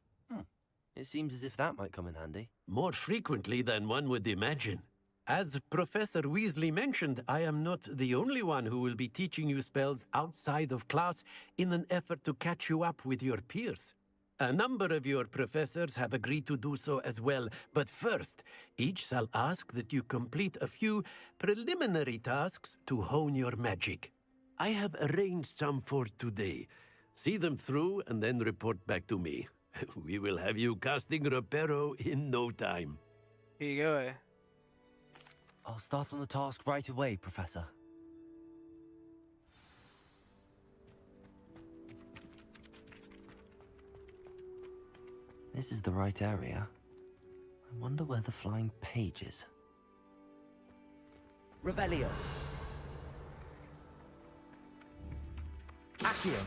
It seems as if that might come in handy. More frequently than one would imagine. As Professor Weasley mentioned, I am not the only one who will be teaching you spells outside of class in an effort to catch you up with your peers. A number of your professors have agreed to do so as well, but first, each shall ask that you complete a few preliminary tasks to hone your magic. I have arranged some for today. See them through and then report back to me. We will have you casting Reparo in no time. Here you go. I'll start on the task right away, Professor. This is the right area. I wonder where the flying page is. Revelio. Accio.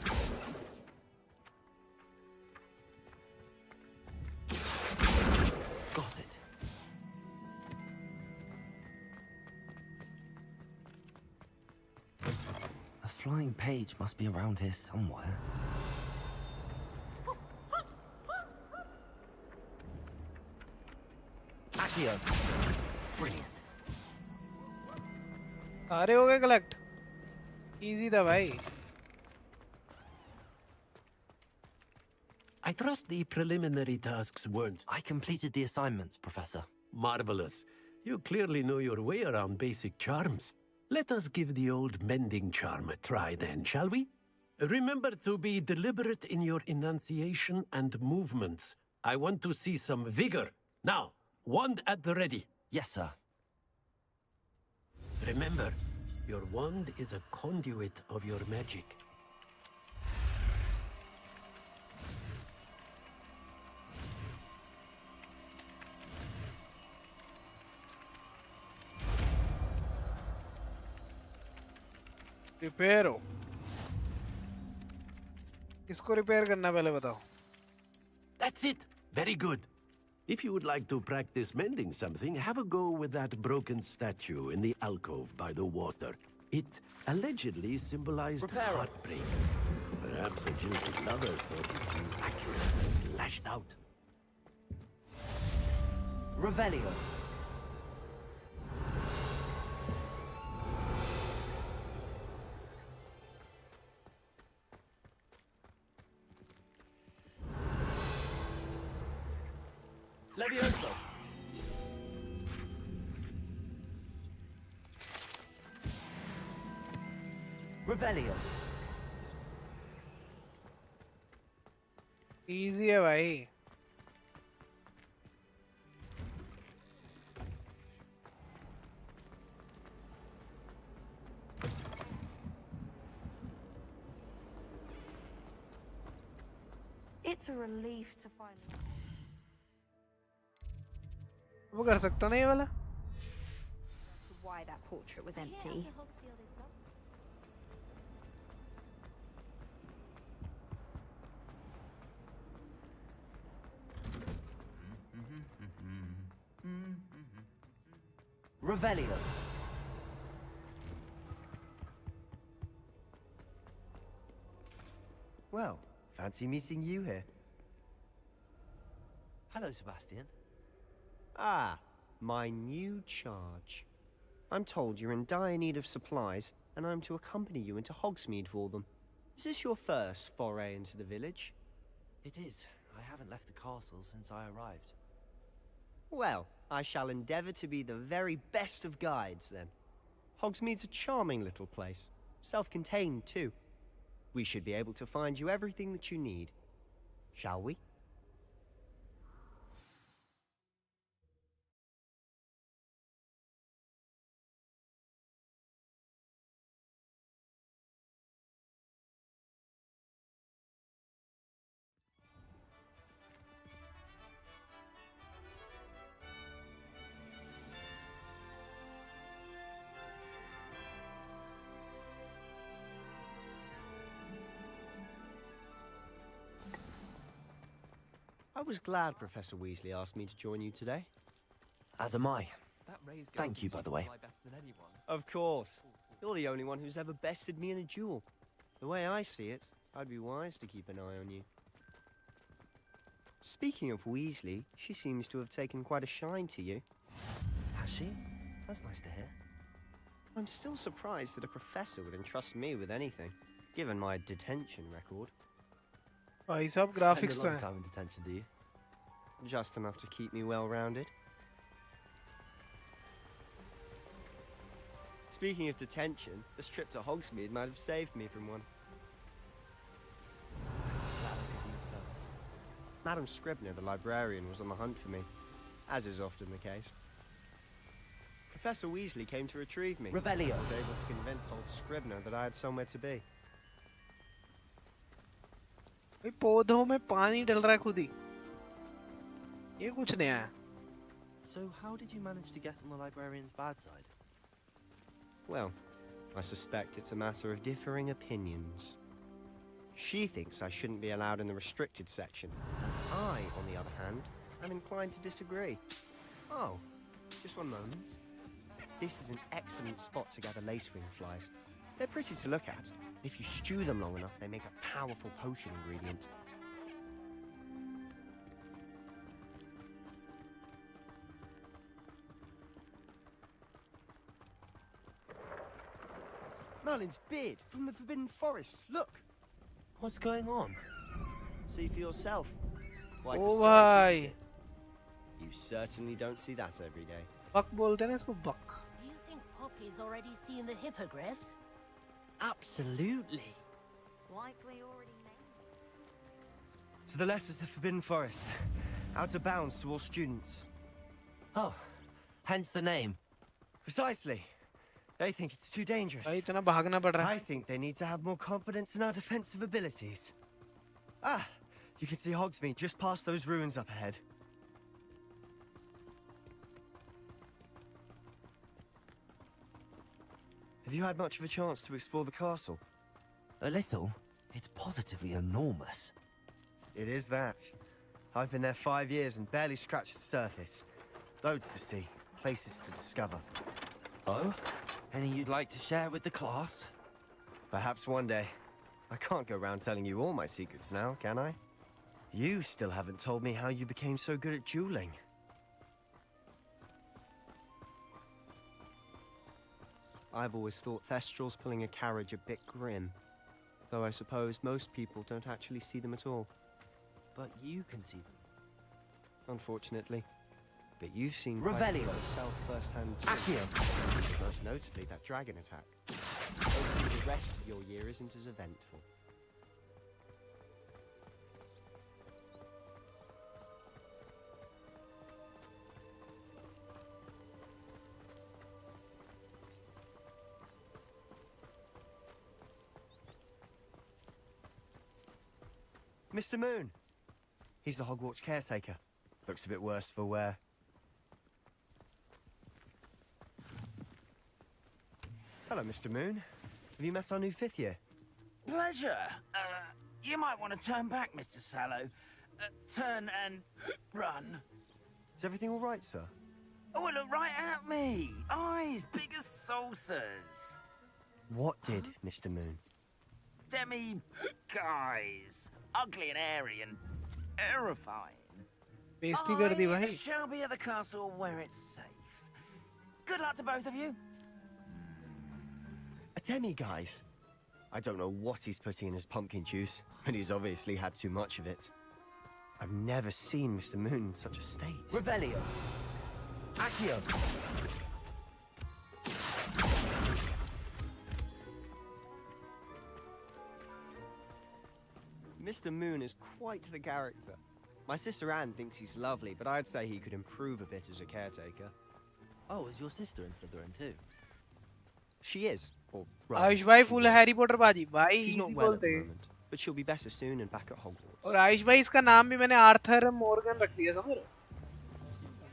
Got it. A flying page must be around here somewhere. Accio. Brilliant. सारे हो गए collect. Easy था भाई। I trust the preliminary tasks weren't. I completed the assignments, Professor. Marvelous. You clearly know your way around basic charms. Let us give the old mending charm a try then, shall we? Remember to be deliberate in your enunciation and movements. I want to see some vigor. Now, wand at the ready. Yes, sir. Remember, your wand is a conduit of your magic. Repair हो। इसको repair करना पहले बताओ। That's it. Very good. If you would like to practice mending something, have a go with that broken statue in the alcove by the water. It allegedly symbolized heartbreak. Perhaps a jilted lover thought it too accurate and lashed out. Revelio. Levioso. Revelio. Easy है भाई। It's a relief to finally. वो कर सकता ना ये वाला? Why that portrait was empty. Revelio. Well, fancy meeting you here. Hello, Sebastian. Ah, my new charge. I'm told you're in dire need of supplies, and I'm to accompany you into Hogsmeade for them. Is this your first foray into the village? It is. I haven't left the castle since I arrived. Well, I shall endeavour to be the very best of guides, then. Hogsmeade's a charming little place. Self-contained, too. We should be able to find you everything that you need. Shall we? I was glad Professor Weasley asked me to join you today. As am I. That raised Thank you, by the way. better than anyone. Of course. You're the only one who's ever bested me in a duel. The way I see it, I'd be wise to keep an eye on you. Speaking of Weasley, she seems to have taken quite a shine to you. Has she? That's nice to hear. I'm still surprised that a professor would entrust me with anything, given my detention record. भाई साहब graphics Spend a तो lot of हैं. time in detention, do you? Just enough to keep me well-rounded. Speaking of detention, this trip to Hogsmeade might have saved me from one. Glad I could be of service. Madam Scribner, the librarian, was on the hunt for me, as is often the case. Professor Weasley came to retrieve me. Revelio. I was able to convince old Scribner that I had somewhere to be. भाई पौधों में पानी डल रहा है खुद ही. ये कुछ नया है. So how did you manage to get on the librarian's bad side? Well, I suspect it's a matter of differing opinions. She thinks I shouldn't be allowed in the restricted section. I, on the other hand, am inclined to disagree. Oh, just one moment. This is an excellent spot to gather lacewing flies. They're pretty to look at. If you stew them long enough, they make a powerful potion ingredient. Merlin's beard from the Forbidden Forest. Look! What's going on? See for yourself. Quite Oh, a sight, isn't bhai. it? You certainly don't see that every day. Buck बोलते हैं ना इसको buck. Do you think Poppy's already seen the hippogriffs? Absolutely. Like we already named. To the left is the Forbidden Forest. Out of bounds to all students. Oh, hence the name. Precisely. They think it's too dangerous. भाई इतना भागना पड़ रहा है. I think they need to have more confidence in our defensive abilities. Ah, you can see Hogsmeade just past those ruins up ahead. Have you had much of a chance to explore the castle? A little. It's positively enormous. It is that. I've been there 5 years and barely scratched the surface. Loads to see, places to discover. Oh? Any you'd like to share with the class? Perhaps one day. I can't go around telling you all my secrets now, can I? You still haven't told me how you became so good at dueling. I've always thought Thestrals pulling a carriage a bit grim. Though I suppose most people don't actually see them at all. But you can see them. Unfortunately. But you've seen Revelio. yourself firsthand too. Accio. Most notably that dragon attack. Hopefully the rest of your year isn't as eventful. Mr. Moon, He's the Hogwarts caretaker. Looks a bit worse for wear. Hello, Mr. Moon. Have you met our new 5th year? Pleasure. You might want to turn back, Mr. Sallow. Turn and run. Is everything all right, sir? Oh, look right at me. Eyes big as saucers. What did, Mr. Moon? Guys. Ugly and airy and terrifying. बेइज्जती कर दी भाई. I shall be at the castle where it's safe. Good luck to both of you. A Demi, guys. I don't know what he's putting in his pumpkin juice, but he's obviously had too much of it. I've never seen Mr. Moon in such a state. Revelio. Accio. Mr. Moon is quite the character. My sister Anne thinks he's lovely, but I'd say he could improve a bit as a caretaker. Oh, is your sister in Slytherin too? She is. Or Ayush भाई full Harry Potter बाजी भाई. She's not well at the moment, but she'll be better soon and back at Hogwarts. और आयुष भाई इसका नाम भी मैंने Arthur Morgan रख दिया, समझ रहे हो?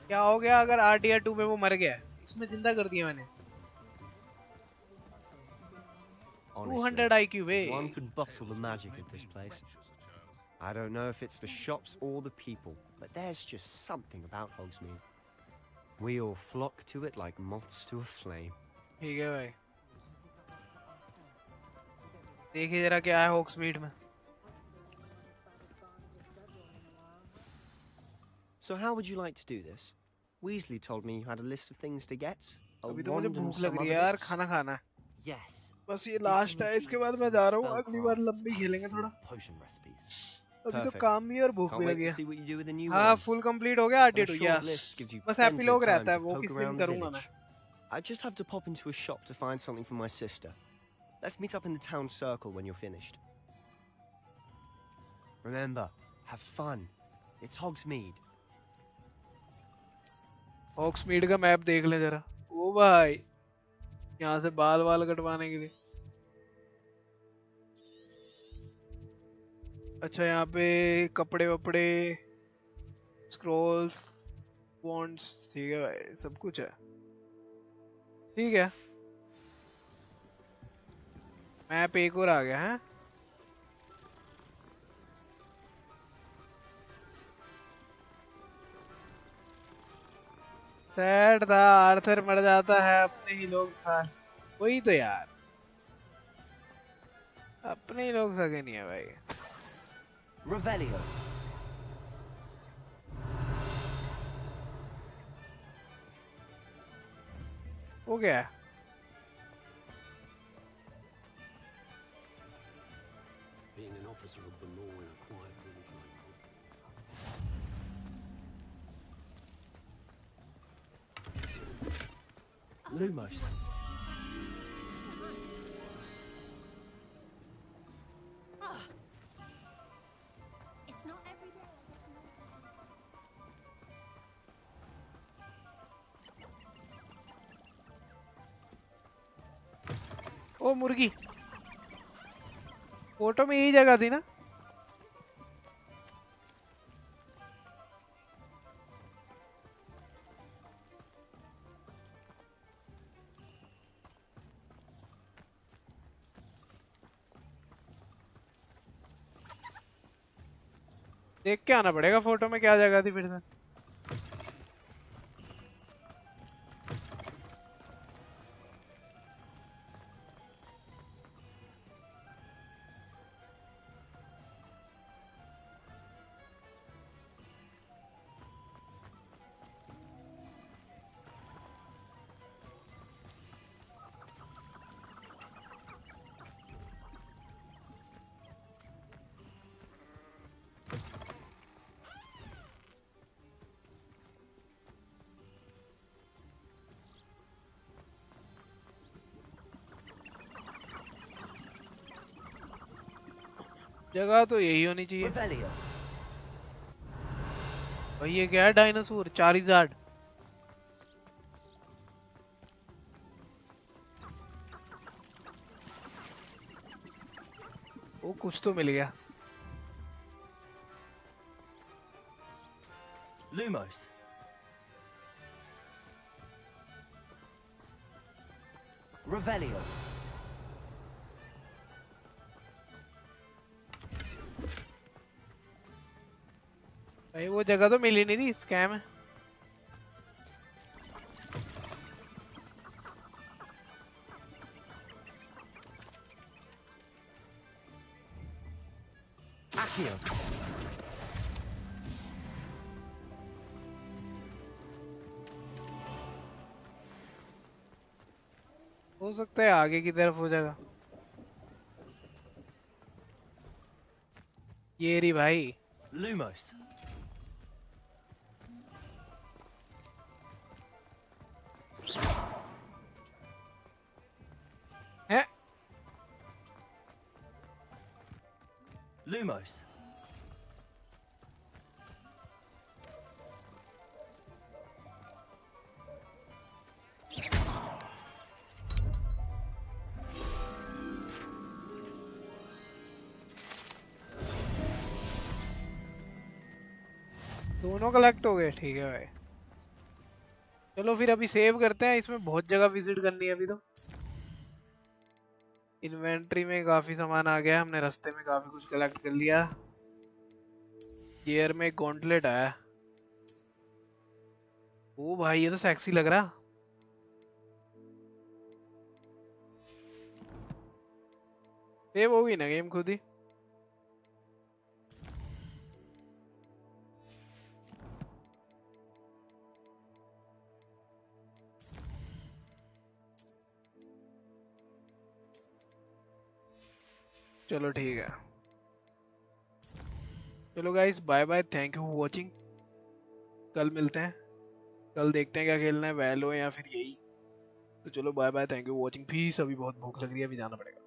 क्या हो गया अगर RDR 2 में वो मर गया? इसमें जिंदा कर दिया मैंने. Honestly, 200 IQ, eh? one could bottle the magic of this place. I don't know if it's the shops or the people, but there's just something about Hogsmeade. We all flock to it like moths to a flame. ठीक है भाई. देखिए जरा क्या है Hogsmeade में. So how would you like to do this? Weasley told me you had a list of things to get. अभी तो मुझे भूख लग रही है यार, खाना खाना है. Yes. बस ये लास्ट है, इसके बाद मैं जा रहा हूँ. अगली बार लंबी खेलेंगे थोड़ा. Potion recipes. अभी तो काम भी और भूख भी लगी है. हाँ, full complete हो गया RDR 2. Yes. बस एपिलॉग रहता है, वो किस दिन करूँगा मैं. I just have to pop into a shop to find something for my sister. Let's meet up in the town circle when you're finished. Remember, have fun. It's Hogsmeade. Hogsmeade का map देख ले जरा. ओ भाई, यहाँ से बाल वाल कटवाने के लिए. अच्छा यहाँ पे कपड़े वपड़े, स्क्रॉल्स, वॉन्ड्स, ठीक है भाई, सब कुछ है. ठीक है. मैप एक और आ गया है. सैड था, आर्थर मर जाता है, अपने ही लोग साथ. वही तो यार, अपने ही लोग सगे नहीं है भाई. Revelio. हो गया. Being an officer of the law in a quiet village like Lumos. It's not every day. ओ मुर्गी, फोटो में यही जगह थी ना. देख के आना पड़ेगा फोटो में क्या जगह थी फिर से. जगह तो यही होनी चाहिए. भाई ये क्या है? Dinosaur, Charizard. वो कुछ तो मिल गया. Revelio. भाई वो जगह तो मिली नहीं थी, स्कैम है। Accio. हो सकता है आगे की तरफ हो जाएगा। ये रही भाई। Lumos. है Lumos. दोनों कलेक्ट हो गए, ठीक है भाई। चलो फिर अभी सेव करते हैं, इसमें बहुत जगह विजिट करनी है अभी तो। इन्वेंट्री में काफी सामान आ गया, हमने रास्ते में काफी कुछ कलेक्ट कर लिया। गियर में गॉन्टलेट आया। ओ भाई ये तो सेक्सी लग रहा। सेव होगी ना गेम खुद ही। चलो ठीक है। चलो guys bye bye, thank you for watching. कल मिलते हैं, कल देखते हैं क्या खेलना है, वैलो या फिर यही। तो चलो bye bye, thank you for watching, peace. अभी बहुत भूख लग रही है, अभी जाना पड़ेगा।